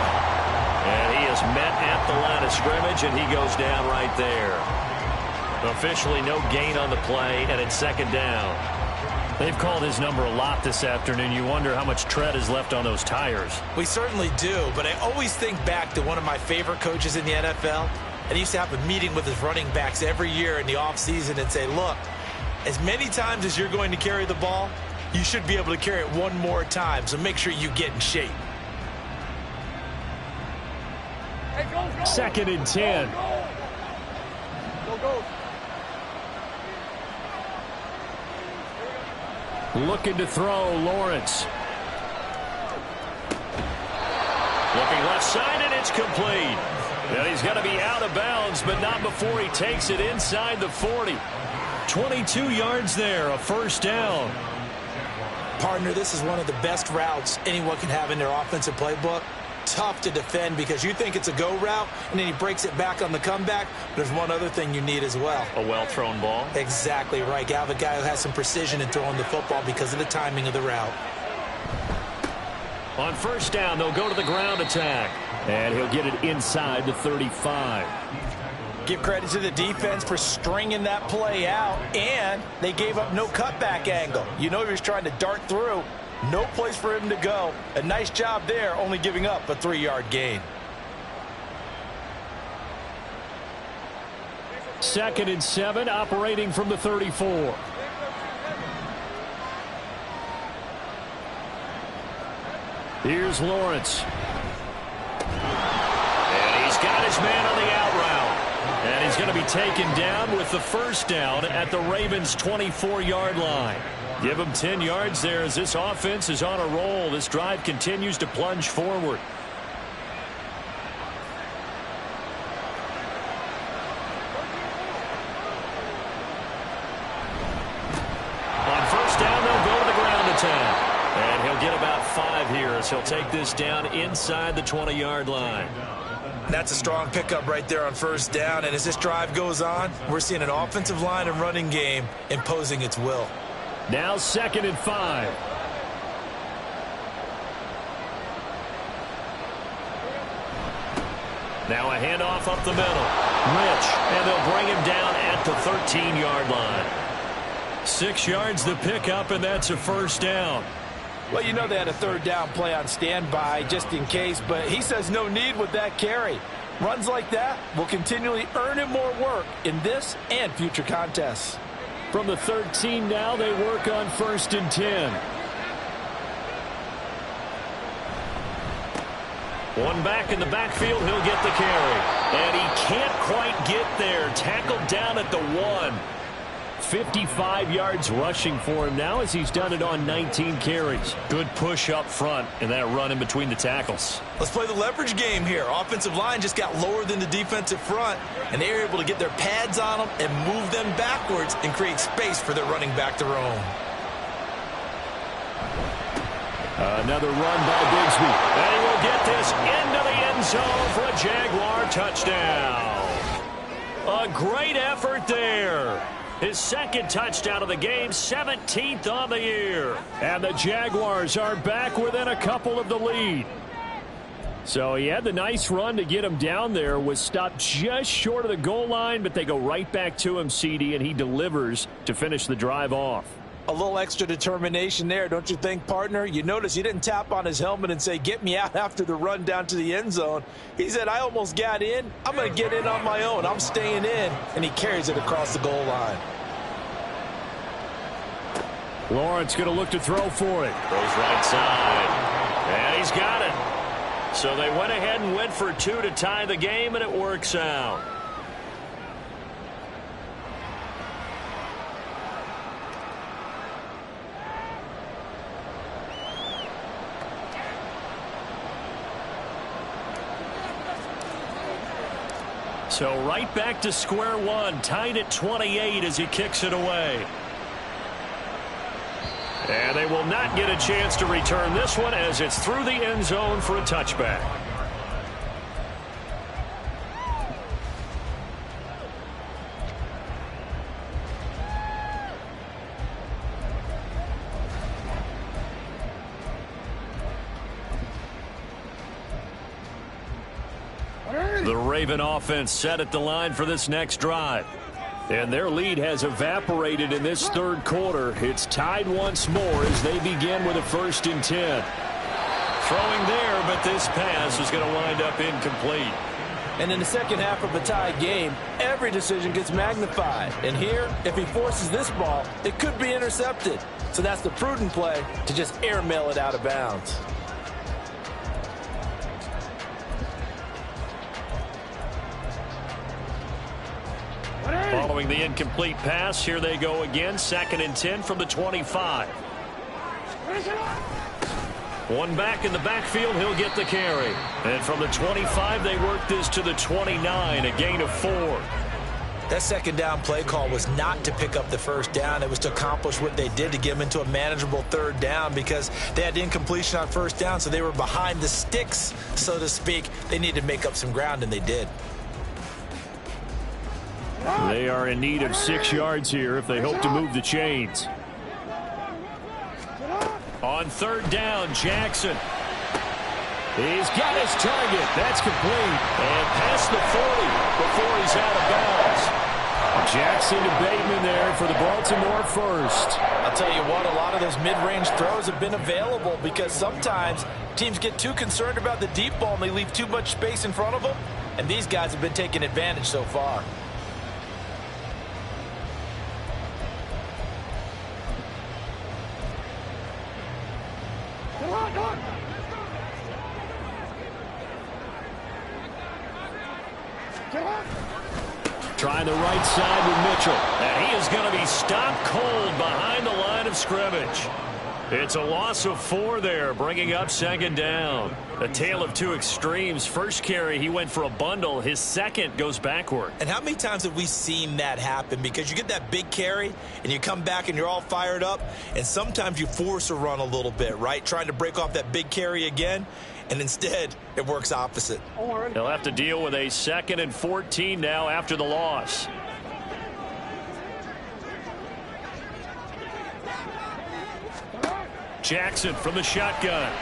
And he is met at the line of scrimmage, and he goes down right there. Officially no gain on the play, and it's 2nd down. They've called his number a lot this afternoon. You wonder how much tread is left on those tires. We certainly do, but I always think back to one of my favorite coaches in the NFL. And he used to have a meeting with his running backs every year in the offseason and say, look, as many times as you're going to carry the ball, you should be able to carry it one more time, so make sure you get in shape. Hey, go, go. 2nd and 10. Go. Looking to throw, Lawrence. Looking left side, and it's complete. And he's going to be out of bounds, but not before he takes it inside the 40. 22 yards there, a first down. Partner, this is one of the best routes anyone can have in their offensive playbook. Tough to defend because you think it's a go route, and then he breaks it back on the comeback. There's one other thing you need as well. A well-thrown ball. Exactly right. You have a guy who has some precision in throwing the football because of the timing of the route. On first down, they'll go to the ground attack. And he'll get it inside the 35. Give credit to the defense for stringing that play out, and they gave up no cutback angle. You know he was trying to dart through. No place for him to go. A nice job there, only giving up a 3-yard gain. 2nd and 7, operating from the 34. Here's Lawrence. And he's got his man on the out route. And he's going to be taken down with the first down at the Ravens' 24-yard line. Give them 10 yards there as this offense is on a roll. This drive continues to plunge forward. On first down, they'll go to the ground attack. And he'll get about 5 here as he'll take this down inside the 20-yard line. That's a strong pickup right there on first down. And as this drive goes on, we're seeing an offensive line and running game imposing its will. Now 2nd and 5. Now a handoff up the middle. Rich, and they'll bring him down at the 13-yard line. 6 yards the pickup, and that's a first down. Well, you know they had a third down play on standby just in case, but he says no need with that carry. Runs like that will continually earn him more work in this and future contests. From the 13 now, they work on 1st and 10. One back in the backfield, he'll get the carry. And he can't quite get there. Tackled down at the 1. 55 yards rushing for him now as he's done it on 19 carries. Good push up front and that run in between the tackles. Let's play the leverage game here. Offensive line just got lower than the defensive front, and they were able to get their pads on them and move them backwards and create space for their running back to roam. Another run by Bigsby. And he will get this into the end zone for a Jaguar touchdown. A great effort there. His 2nd touchdown of the game, 17th on the year. And the Jaguars are back within a couple of the lead. So he had the nice run to get him down there, was stopped just short of the goal line, but they go right back to him, CD, and he delivers to finish the drive off. A little extra determination there, don't you think, partner? You notice he didn't tap on his helmet and say, get me out after the run down to the end zone. He said, I almost got in. I'm going to get in on my own. I'm staying in. And he carries it across the goal line. Lawrence going to look to throw for it. Goes right side. And he's got it. So they went ahead and went for 2 to tie the game, and it works out. So right back to square one, tied at 28 as he kicks it away. And they will not get a chance to return this one as it's through the end zone for a touchback. The Raven offense set at the line for this next drive. And their lead has evaporated in this 3rd quarter. It's tied once more as they begin with a 1st and 10. Throwing there, but this pass is going to wind up incomplete. And in the second half of a tied game, every decision gets magnified. And here, if he forces this ball, it could be intercepted. So that's the prudent play to just airmail it out of bounds. Following the incomplete pass, here they go again. 2nd and 10 from the 25. One back in the backfield, he'll get the carry. And from the 25, they work this to the 29, a gain of 4. That 2nd down play call was not to pick up the 1st down. It was to accomplish what they did to get them into a manageable 3rd down because they had incompletion on 1st down, so they were behind the sticks, so to speak. They needed to make up some ground, and they did. They are in need of 6 yards here if they hope to move the chains. On 3rd down, Jackson. He's got his target. That's complete. And past the 40 before he's out of bounds. Jackson to Bateman there for the Baltimore 1st. I'll tell you what, a lot of those mid-range throws have been available because sometimes teams get too concerned about the deep ball and they leave too much space in front of them. And these guys have been taking advantage so far. Trying the right side with Mitchell. And he is going to be stopped cold behind the line of scrimmage. It's a loss of 4 there, bringing up second down. A tale of two extremes. First carry, he went for a bundle. His second goes backward. And how many times have we seen that happen? Because you get that big carry, and you come back, and you're all fired up, and sometimes you force a run a little bit, right? Trying to break off that big carry again, and instead, it works opposite. He'll have to deal with a 2nd and 14 now after the loss. Jackson from the shotgun.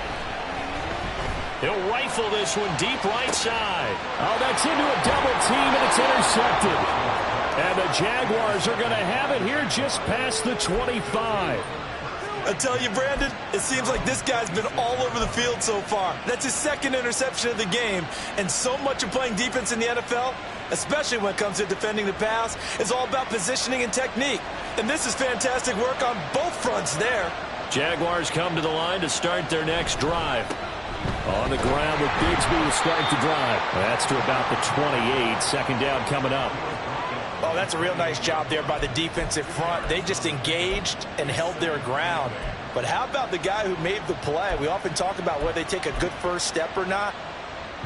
He'll rifle this one deep right side. Oh, that's into a double team, and it's intercepted. And the Jaguars are going to have it here just past the 25. I tell you, Brandon, it seems like this guy's been all over the field so far. That's his 2nd interception of the game. And so much of playing defense in the NFL, especially when it comes to defending the pass, is all about positioning and technique. And this is fantastic work on both fronts there. Jaguars come to the line to start their next drive. On the ground with Bigsby to start the drive. That's to about the 28. Second down coming up. Oh, that's a real nice job there by the defensive front. They just engaged and held their ground. But how about the guy who made the play? We often talk about whether they take a good first step or not.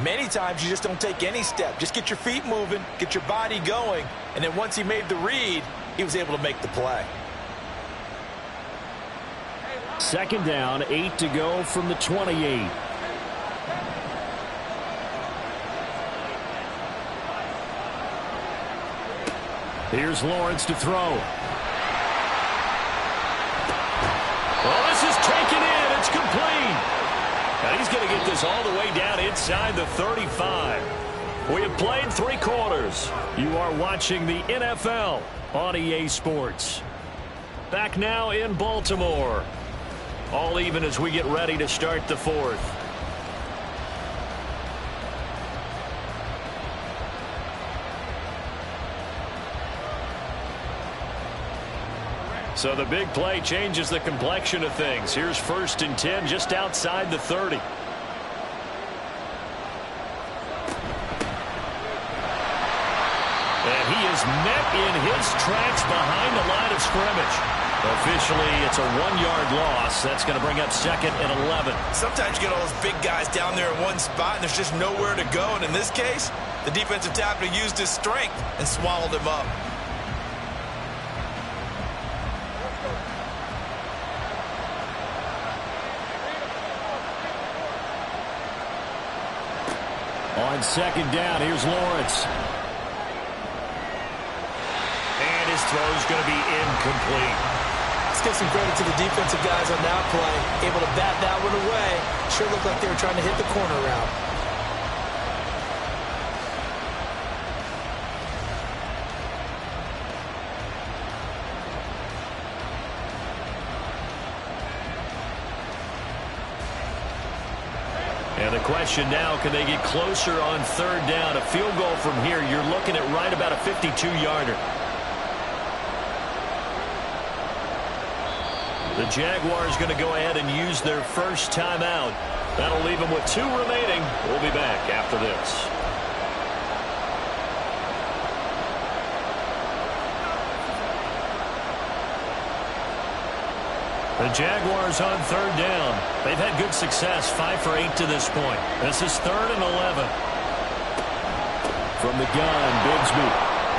Many times you just don't take any step. Just get your feet moving, get your body going, and then once he made the read, he was able to make the play. Second down, 8 to go from the 28. Here's Lawrence to throw. Well, this is taken in. It's complete. And he's going to get this all the way down inside the 35. We have played 3 quarters. You are watching the NFL on EA Sports. Back now in Baltimore. All even as we get ready to start the 4th. So the big play changes the complexion of things. Here's 1st and 10 just outside the 30. And he is met in his tracks behind the line of scrimmage. Officially, it's a 1-yard loss. That's going to bring up 2nd and 11. Sometimes you get all those big guys down there in one spot, and there's just nowhere to go. And in this case, the defensive tackle used his strength and swallowed him up. On 2nd down, here's Lawrence. And his throw's going to be incomplete. Let's give some credit to the defensive guys on that play. Able to bat that one away. Sure looked like they were trying to hit the corner route. And the question now, can they get closer on 3rd down? A field goal from here, you're looking at right about a 52-yarder. The Jaguars going to go ahead and use their first timeout. That'll leave them with 2 remaining. We'll be back after this. The Jaguars on 3rd down. They've had good success, 5 for 8 to this point. This is 3rd and 11. From the gun, Bigsby.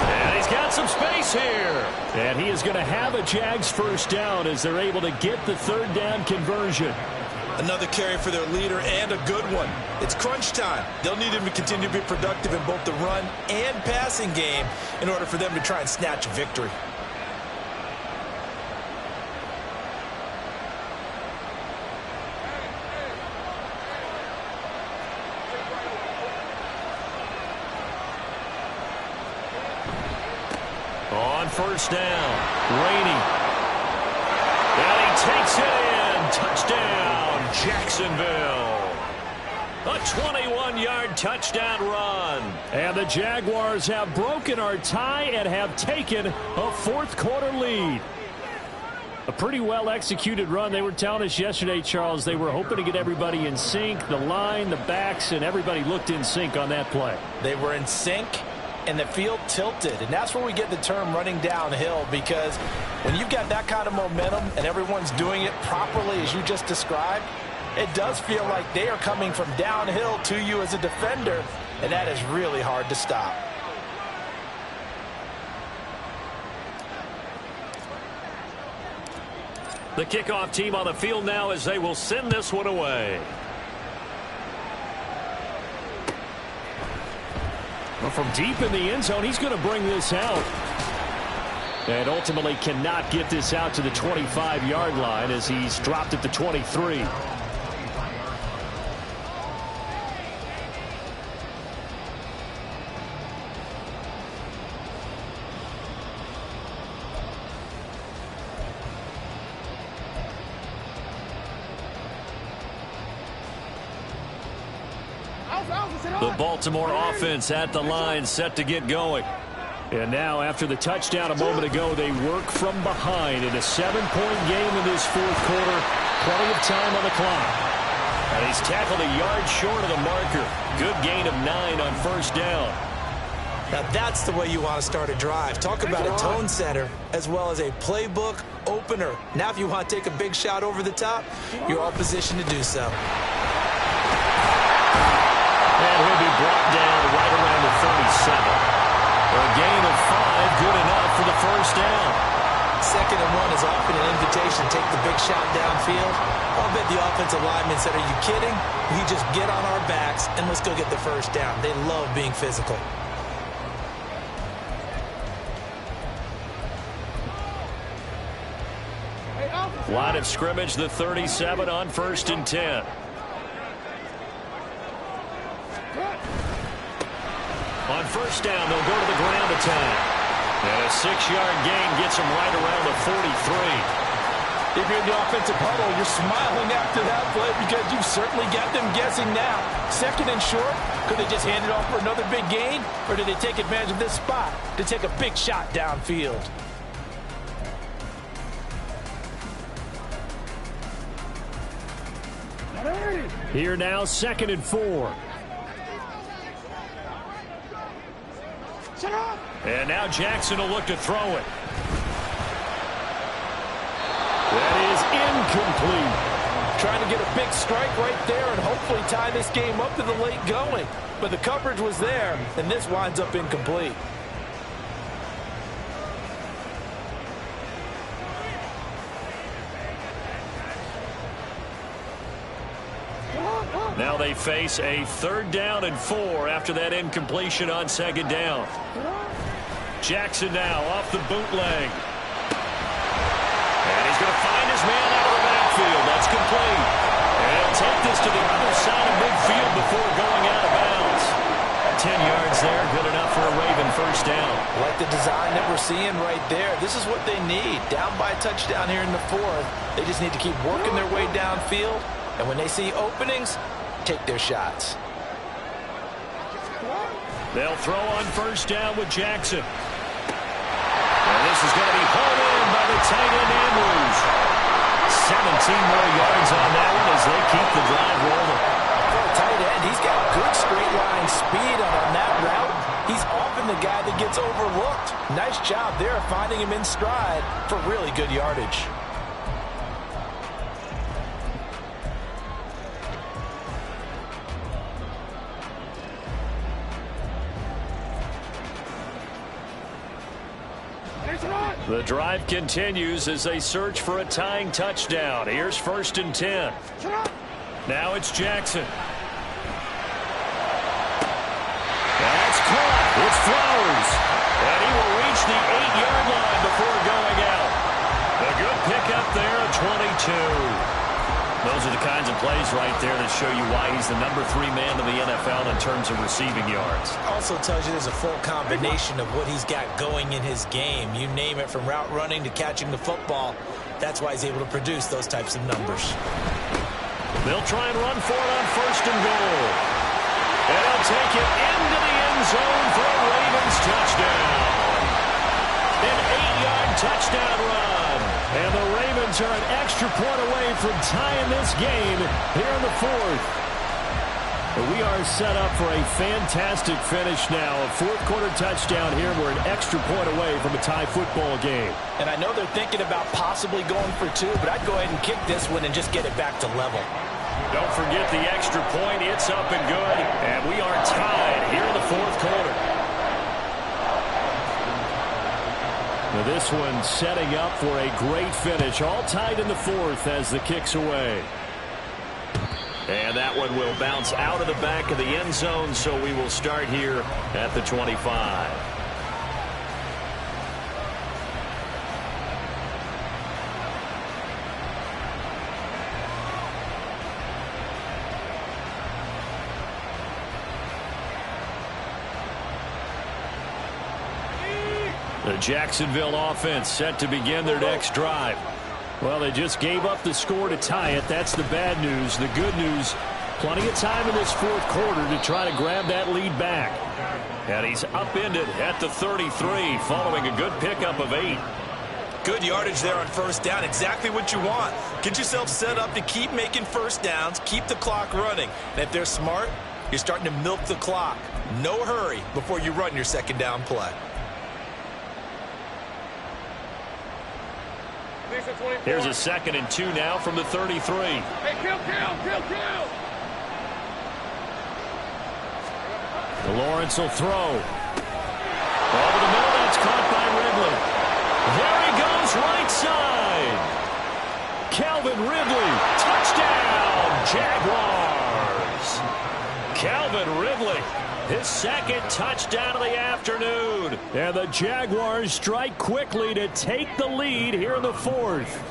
And he's got some space here. And he is going to have a Jags first down as they're able to get the 3rd down conversion. Another carry for their leader and a good one. It's crunch time. They'll need him to continue to be productive in both the run and passing game in order for them to try and snatch a victory. On 1st down, Rainey. And he takes it in. Touchdown, Jacksonville. A 21-yard touchdown run. And the Jaguars have broken our tie and have taken a 4th quarter lead. A pretty well-executed run. They were telling us yesterday, Charles, they were hoping to get everybody in sync. The line, the backs, and everybody looked in sync on that play. They were in sync. and the field tilted. And that's where we get the term running downhill, because when you've got that kind of momentum and everyone's doing it properly as you just described, it does feel like they are coming from downhill to you as a defender, and that is really hard to stop. The kickoff team on the field now as they will send this one away. Well, from deep in the end zone, he's going to bring this out. And ultimately cannot get this out to the 25-yard line as he's dropped at the 23. The Baltimore offense at the line, set to get going. And now, after the touchdown a moment ago, they work from behind in a 7-point game in this fourth quarter. Plenty of time on the clock. And he's tackled a yard short of the marker. Good gain of 9 on first down. Now that's the way you want to start a drive. Talk about a tone setter as well as a playbook opener. Now if you want to take a big shot over the top, you're all positioned to do so. And he'll be brought down right around the 37. A gain of 5, good enough for the first down. 2nd and 1 is often an invitation. Take the big shot downfield. I'll bet the offensive linemen said, are you kidding? We just get on our backs and let's go get the first down. They love being physical. Line of scrimmage, the 37 on 1st and 10. On first down, they'll go to the ground attack. And a 6-yard gain gets them right around the 43. If you're in the offensive huddle, you're smiling after that play because you've certainly got them guessing now. 2nd and short, could they just hand it off for another big gain? Or did they take advantage of this spot to take a big shot downfield? Here now, 2nd and 4. And now Jackson will look to throw it. That is incomplete. Trying to get a big strike right there and hopefully tie this game up to the late going. But the coverage was there, and this winds up incomplete. Now they face a 3rd down and 4 after that incompletion on 2nd down. Jackson now off the bootleg. And he's going to find his man out of the backfield. That's complete. And he'll take this to the other side of midfield before going out of bounds. 10 yards there, good enough for a Raven first down. Like the design that we're seeing right there. This is what they need. Down by a touchdown here in the 4th. They just need to keep working their way downfield. And when they see openings, take their shots. They'll throw on first down with Jackson. And this is going to be hauled in by the tight end Andrews. 17 more yards on that one as they keep the drive rolling. For a tight end, he's got good straight line speed on that route. He's often the guy that gets overlooked. Nice job there finding him in stride for really good yardage. The drive continues as they search for a tying touchdown. Here's 1st and 10. Now it's Jackson. That's caught. It's Flowers. And he will reach the 8-yard line before going out. A good pickup there at 22. Those are the kinds of plays right there that show you why he's the number 3 man in the NFL in terms of receiving yards. Also tells you there's a full combination of what he's got going in his game. You name it, from route running to catching the football. That's why he's able to produce those types of numbers. They'll try and run for it on 1st and goal. And he'll take it into the end zone for a Ravens touchdown. An 8-yard touchdown run. And the Ravens are an extra point away from tying this game here in the 4th. We are set up for a fantastic finish now. A fourth-quarter touchdown here. We're an extra point away from a tie football game. And I know they're thinking about possibly going for two, but I'd go ahead and kick this one and just get it back to level. Don't forget the extra point. It's up and good. And we are tied here in the fourth quarter. Now this one setting up for a great finish. All tied in the fourth as the kick's away. And that one will bounce out of the back of the end zone, so we will start here at the 25. The Jacksonville offense set to begin their next drive. Well, they just gave up the score to tie it. That's the bad news. The good news, plenty of time in this fourth quarter to try to grab that lead back. And he's upended at the 33 following a good pickup of 8. Good yardage there on first down. Exactly what you want. Get yourself set up to keep making first downs, keep the clock running. And if they're smart, you're starting to milk the clock. No hurry before you run your second down play. Here's a 2nd and 2 now from the 33. Hey, kill. Lawrence will throw. Over the middle, that's caught by Ridley. There he goes, right side. Calvin Ridley, touchdown, Jaguars. Calvin Ridley, his second touchdown of the afternoon. And the Jaguars strike quickly to take the lead here in the fourth.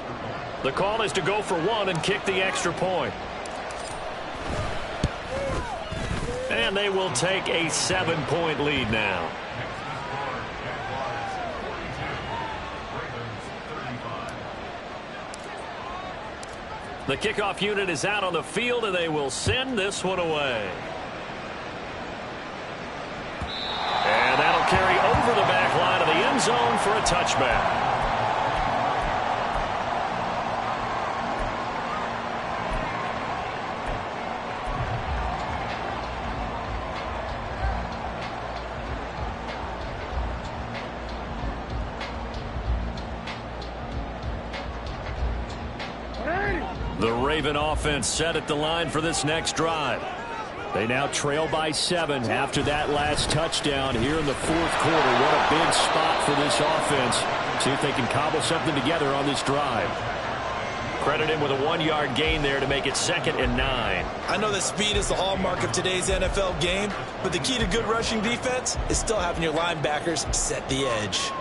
The call is to go for one and kick the extra point. And they will take a 7-point lead now. The kickoff unit is out on the field, and they will send this one away. And that'll carry over the back line of the end zone for a touchback. The Raven offense set at the line for this next drive. They now trail by 7 after that last touchdown here in the fourth quarter. What a big spot for this offense. See if they can cobble something together on this drive. Credit him with a 1-yard gain there to make it 2nd and 9. I know that speed is the hallmark of today's NFL game, but the key to good rushing defense is still having your linebackers set the edge.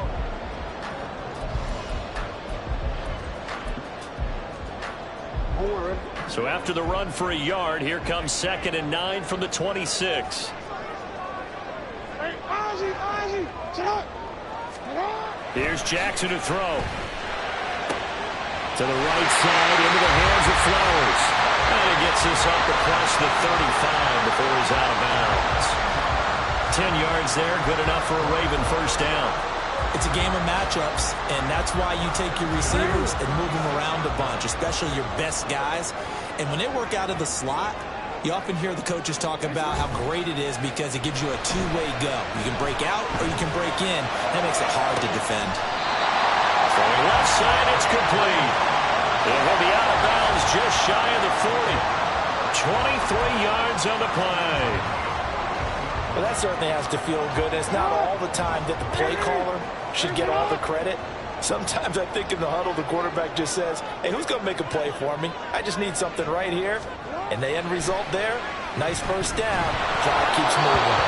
So after the run for a yard, here comes 2nd and 9 from the 26. Hey, Ozzie, sit up. Here's Jackson to throw. To the right side, into the hands of Flowers. And he gets this up across the 35 before he's out of bounds. 10 yards there, good enough for a Raven first down. It's a game of matchups, and that's why you take your receivers and move them around a bunch, especially your best guys. And when they work out of the slot, you often hear the coaches talk about how great it is because it gives you a two-way go. You can break out or you can break in. That makes it hard to defend. From left side, it's complete. It will be out of bounds just shy of the 40. 23 yards on the play. Well, that certainly has to feel good. It's not all the time that the play caller should get all the credit. Sometimes I think in the huddle, the quarterback just says, hey, who's going to make a play for me? I just need something right here. And the end result there, nice first down. Clock keeps moving.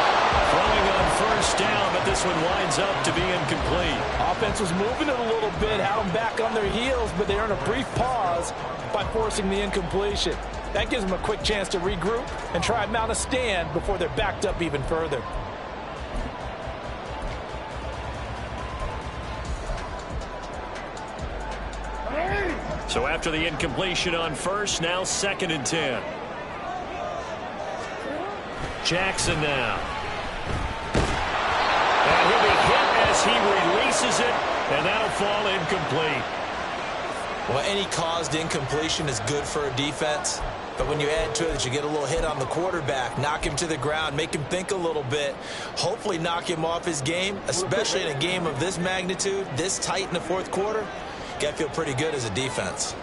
Throwing on first down, but this one winds up to be incomplete. Offense was moving it a little bit, had them back on their heels, but they earn a brief pause by forcing the incompletion. That gives them a quick chance to regroup and try and mount a stand before they're backed up even further. So after the incompletion on first, now 2nd and 10. Jackson now. And he'll be hit as he releases it, and that'll fall incomplete. Well, any caused incompletion is good for a defense, But when you add to it that you get a little hit on the quarterback, knock him to the ground, make him think a little bit, hopefully knock him off his game, especially in a game of this magnitude, this tight in the fourth quarter, got to feel pretty good as a defense.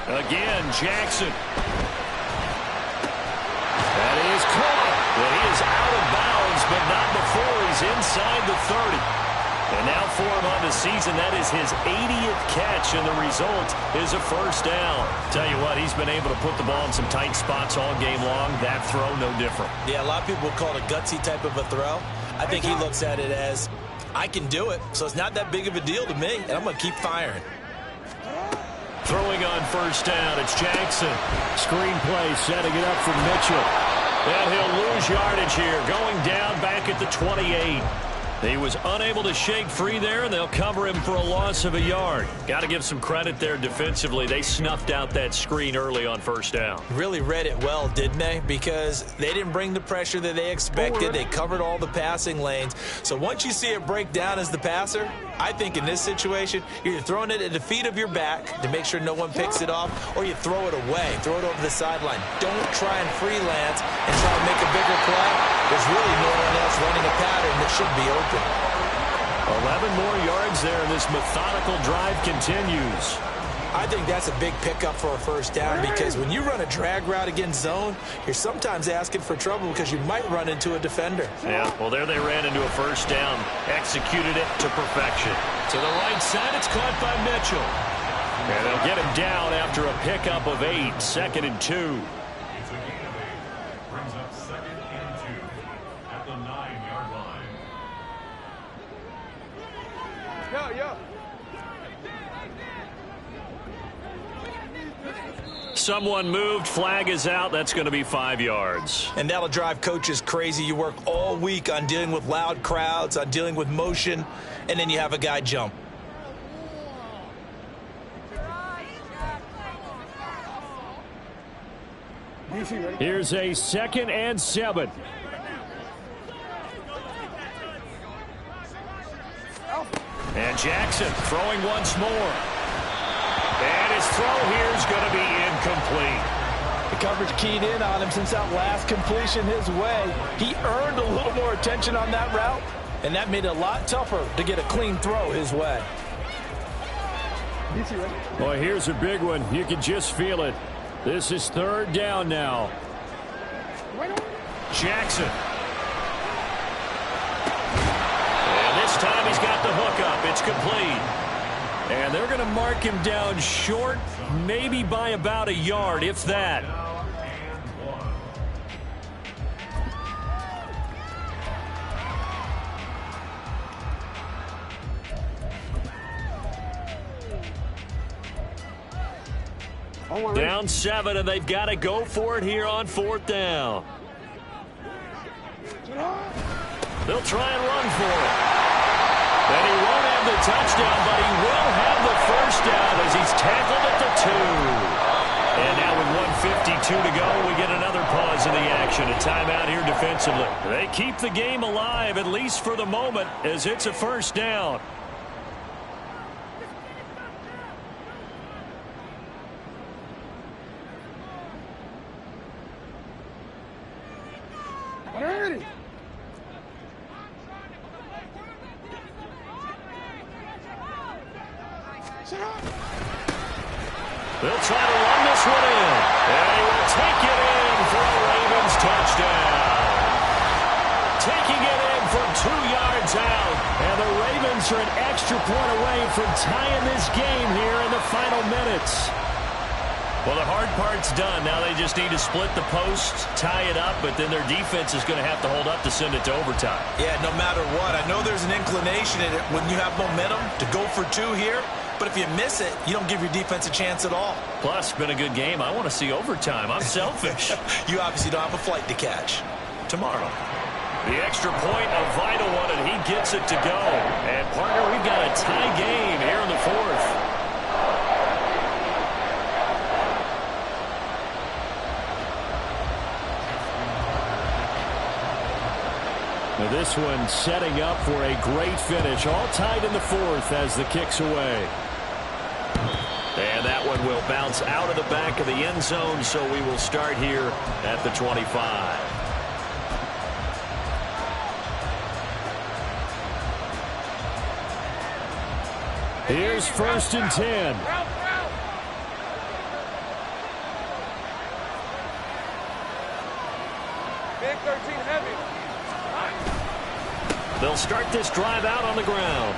Again, Jackson. That is caught. Well, he is out of bounds, but not before he's inside the 30. And now for him on the season, that is his 80th catch, and the result is a first down. Tell you what, he's been able to put the ball in some tight spots all game long. That throw, no different. Yeah, a lot of people would call it a gutsy type of a throw. I think he looks at it as, I can do it, so it's not that big of a deal to me, and I'm going to keep firing. Throwing on first down, it's Jackson. Screen play, setting it up for Mitchell. And he'll lose yardage here, going down back at the 28. He was unable to shake free there, and they'll cover him for a loss of a yard. Got to give some credit there defensively. They snuffed out that screen early on first down. Really read it well, didn't they? Because they didn't bring the pressure that they expected. They covered all the passing lanes. So once you see it break down as the passer, I think in this situation, you're either throwing it at the feet of your back to make sure no one picks it off, or you throw it away, throw it over the sideline. Don't try and freelance and try to make a bigger play. There's really no one else running a pattern that should be open. 11 more yards there, and this methodical drive continues. I think that's a big pickup for a first down, because when you run a drag route against zone, you're sometimes asking for trouble because you might run into a defender. Yeah, well, there they ran into a first down, executed it to perfection. To the right side, it's caught by Mitchell. And they'll get him down after a pickup of 8, 2nd and 2. Brings up 2nd and 2 at the 9-yard line. Yo. Someone moved, flag is out. That's going to be 5 yards. And that'll drive coaches crazy. You work all week on dealing with loud crowds, on dealing with motion, and then you have a guy jump. Here's a 2nd and 7. And Jackson throwing once more. And his throw here is going to be incomplete. The coverage keyed in on him since that last completion his way. He earned a little more attention on that route, and that made it a lot tougher to get a clean throw his way. Boy, here's a big one. You can just feel it. This is 3rd down now. Jackson. And this time he's got the hook up. It's complete. And they're going to mark him down short, maybe by about a yard, if that. Down 7, and they've got to go for it here on 4th down. They'll try and run for it. And he won't have the touchdown, but he will have the first down as he's tackled at the 2. And now with 1:52 to go, we get another pause in the action. A timeout here defensively. They keep the game alive, at least for the moment, as it's a first down. Alrighty. They'll try to run this one in. And he will take it in for a Ravens touchdown. Taking it in from 2 yards out. And the Ravens are an extra point away from tying this game here in the final minutes. Well, the hard part's done. Now they just need to split the post, tie it up, but then their defense is going to have to hold up to send it to overtime. Yeah, no matter what. I know there's an inclination in it when you have momentum to go for 2 here, but if you miss it, you don't give your defense a chance at all. Plus, been a good game. I want to see overtime. I'm selfish. You obviously don't have a flight to catch. Tomorrow. The extra point, a vital one, and he gets it to go. And, partner, we've got a tie game here in the 4th. Now this one setting up for a great finish. All tied in the 4th as the kick's away. And that one will bounce out of the back of the end zone, so we will start here at the 25. Here's 1st and 10. Big 13 heavy. They'll start this drive out on the ground.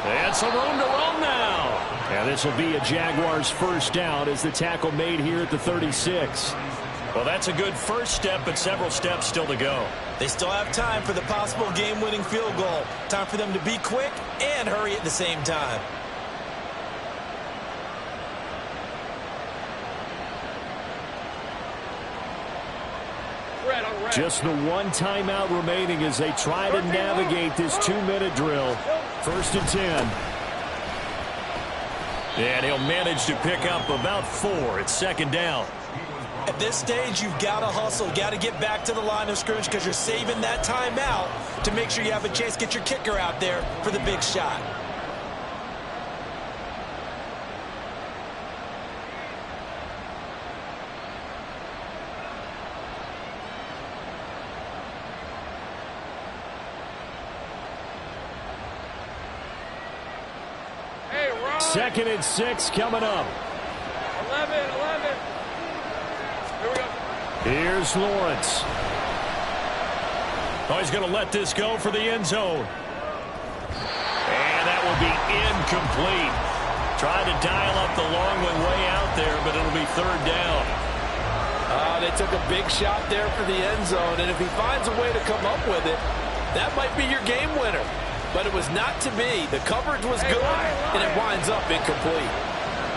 And some room to roam now. And this will be a Jaguars first down as the tackle made here at the 36. Well, that's a good first step, but several steps still to go. They still have time for the possible game-winning field goal. Time for them to be quick and hurry at the same time. Just the one timeout remaining as they try to navigate this 2-minute drill. 1st and 10. And he'll manage to pick up about 4. It's 2nd down. At this stage, you've got to hustle. You've got to get back to the line of scrimmage because you're saving that timeout to make sure you have a chance to get your kicker out there for the big shot. Hey, Ron. 2nd and 6 coming up. 11. Here we go. Here's Lawrence. Oh, he's going to let this go for the end zone. And that will be incomplete. Trying to dial up the long one way out there, but it'll be 3rd down. They took a big shot there for the end zone, and if he finds a way to come up with it, that might be your game winner. But it was not to be. The coverage was good, and it winds up incomplete.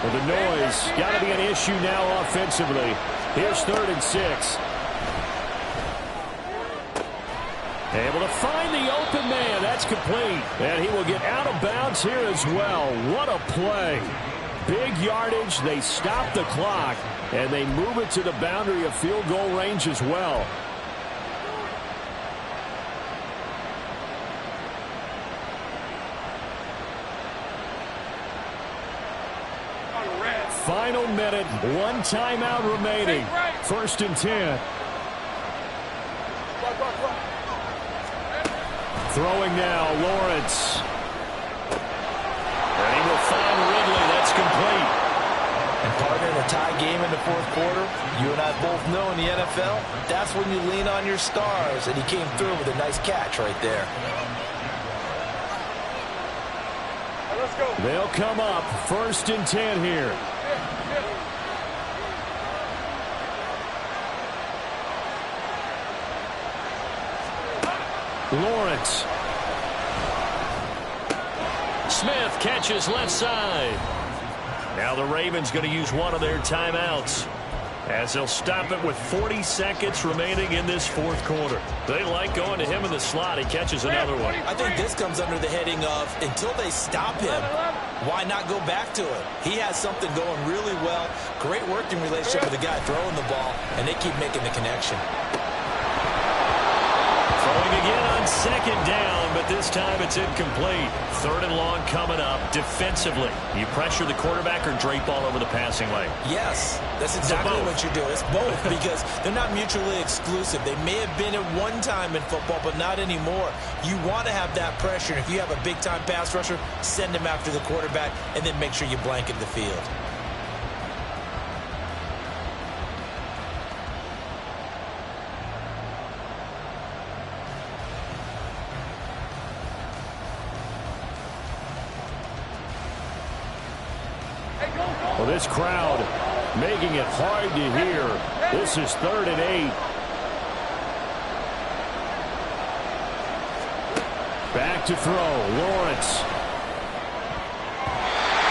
Well, the noise got to be an issue now offensively. Here's 3rd and 6. Able to find the open man. That's complete. And he will get out of bounds here as well. What a play. Big yardage. They stop the clock, and they move it to the boundary of field goal range as well. Final minute, one timeout remaining. 1st and 10. Throwing now, Lawrence. And he will find Ridley. That's complete. And partner, in a tie game in the 4th quarter, you and I both know in the NFL, that's when you lean on your stars, and he came through with a nice catch right there. Let's go. They'll come up 1st and 10 here. Lawrence. Smith catches left side. Now the Ravens going to use one of their timeouts as they'll stop it with 40 seconds remaining in this 4th quarter. They like going to him in the slot. He catches another one. I think this comes under the heading of until they stop him, why not go back to it? He has something going really well. Great working relationship with the guy throwing the ball, and they keep making the connection. Throwing again on 2nd down, but this time it's incomplete. 3rd and long coming up. Defensively, you pressure the quarterback or drape all over the passing lane? Yes, that's exactly what you do. It's both because they're not mutually exclusive. They may have been at one time in football, but not anymore. You want to have that pressure. And if you have a big-time pass rusher, send him after the quarterback and then make sure you blanket the field. Well, this crowd making it hard to hear. This is 3rd and 8. Back to throw. Lawrence.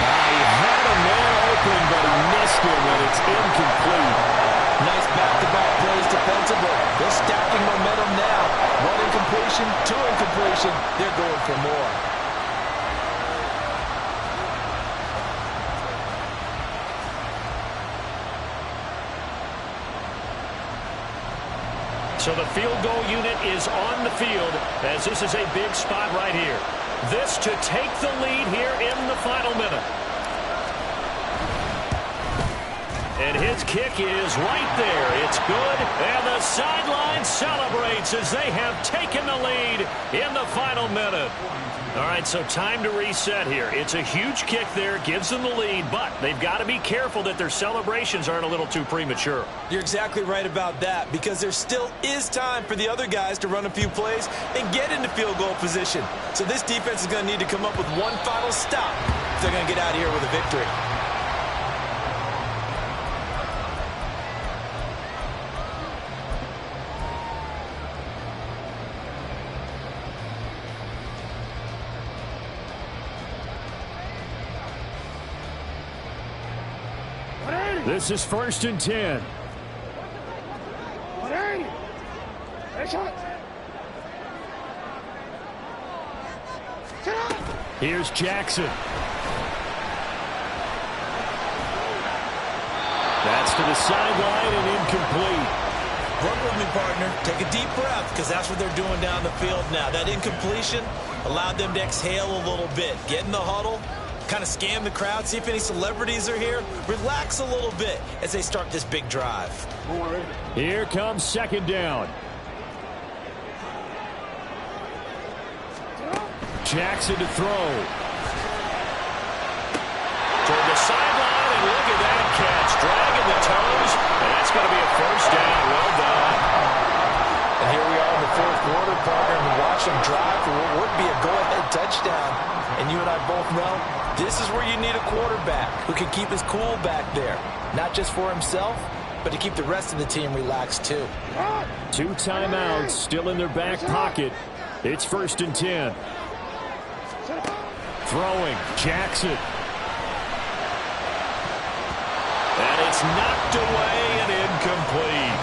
He had a man open, but he missed him, and it's incomplete. Nice back-to-back plays defensively. They're stacking momentum now. 1 incompletion, 2 incompletion. They're going for more. So the field goal unit is on the field as this is a big spot right here. This to take the lead here in the final minute. And his kick is right there. It's good. And the sideline celebrates as they have taken the lead in the final minute. All right, so time to reset here. It's a huge kick there, gives them the lead, but they've got to be careful that their celebrations aren't a little too premature. You're exactly right about that, because there still is time for the other guys to run a few plays and get into field goal position. So this defense is going to need to come up with one final stop if they're going to get out of here with a victory. This is 1st and 10. Here's Jackson. That's to the sideline and incomplete. Work with me, partner. Take a deep breath, because that's what they're doing down the field now. That incompletion allowed them to exhale a little bit. Get in the huddle, kind of scan the crowd, see if any celebrities are here. Relax a little bit as they start this big drive. Here comes 2nd down. Jackson to throw. Toward the sideline, and look at that catch. Dragging the toes, and that's going to be a 1st down. Well done. And here we are in the 4th quarter, partner, and we watch them drive for what would be a go-ahead touchdown. And you and I both know this is where you need a quarterback who can keep his cool back there. Not just for himself, but to keep the rest of the team relaxed too. 2 timeouts still in their back pocket. It's 1st and 10. Throwing, Jackson. And it's knocked away and incomplete.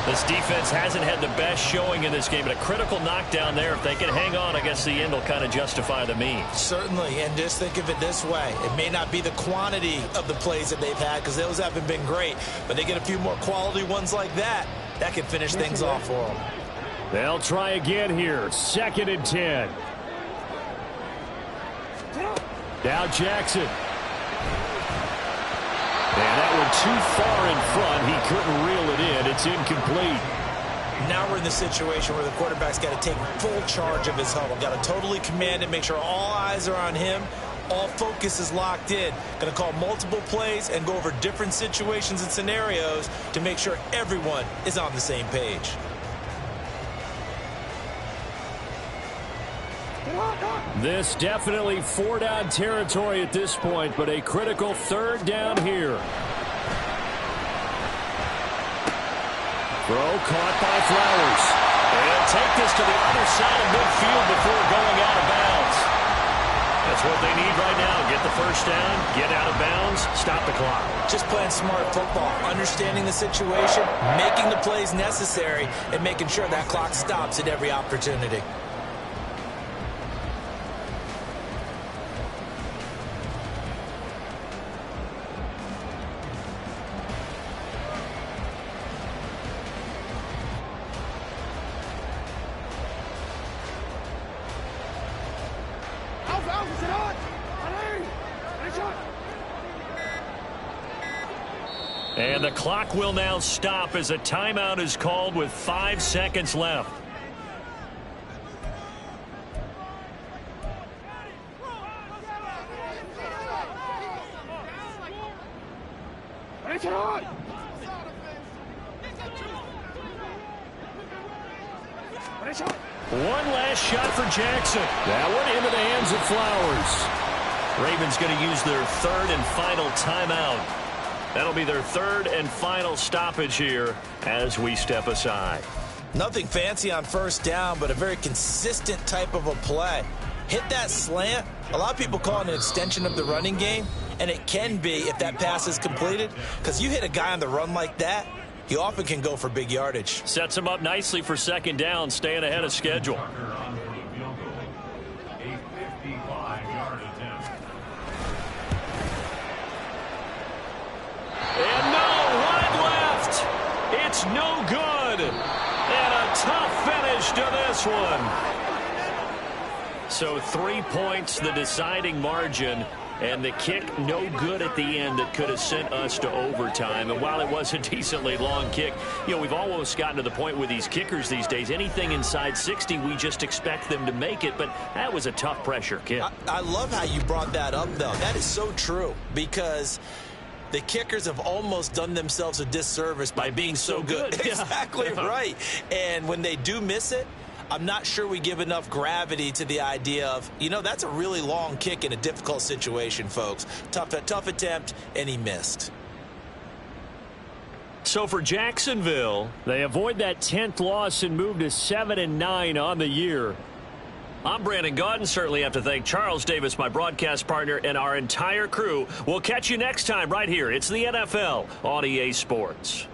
This defense hasn't had the best showing in this game, but a critical knockdown there. If they can hang on, I guess the end will kind of justify the means. Certainly, and just think of it this way. It may not be the quantity of the plays that they've had, because those haven't been great, but they get a few more quality ones like that. That can finish things off for them. They'll try again here. 2nd and 10. Now Jackson. And that one too far in front. He couldn't reel it in. It's incomplete. Now we're in the situation where the quarterback's got to take full charge of his huddle. Got to totally command it, make sure all eyes are on him. All focus is locked in. Going to call multiple plays and go over different situations and scenarios to make sure everyone is on the same page. This definitely 4-down territory at this point, but a critical 3rd down here. Throw caught by Flowers. And take this to the other side of midfield before going out of bounds. That's what they need right now. Get the 1st down, get out of bounds, stop the clock. Just playing smart football, understanding the situation, making the plays necessary, and making sure that clock stops at every opportunity. And the clock will now stop as a timeout is called with 5 seconds left. One last shot for Jackson. That one into the hands of Flowers. Ravens going to use their 3rd and final timeout. That'll be their 3rd and final stoppage here as we step aside. Nothing fancy on 1st down, but a very consistent type of a play. Hit that slant. A lot of people call it an extension of the running game, and it can be if that pass is completed, because you hit a guy on the run like that, he often can go for big yardage. Sets him up nicely for 2nd down, staying ahead of schedule. And no, right left. It's no good. And a tough finish to this one. so 3 points, the deciding margin. And the kick no good at the end that could have sent us to overtime. And while it was a decently long kick, we've almost gotten to the point with these kickers these days. Anything inside 60, we just expect them to make it. But that was a tough pressure kick. I love how you brought that up, though. That is so true because the kickers have almost done themselves a disservice by being so good. Exactly right. And when they do miss it, I'm not sure we give enough gravity to the idea of, that's a really long kick in a difficult situation, folks. Tough attempt, and he missed. So for Jacksonville, they avoid that 10th loss and move to 7-9 on the year. I'm Brandon Gaudin. Certainly have to thank Charles Davis, my broadcast partner, and our entire crew. We'll catch you next time right here. It's the NFL on EA Sports.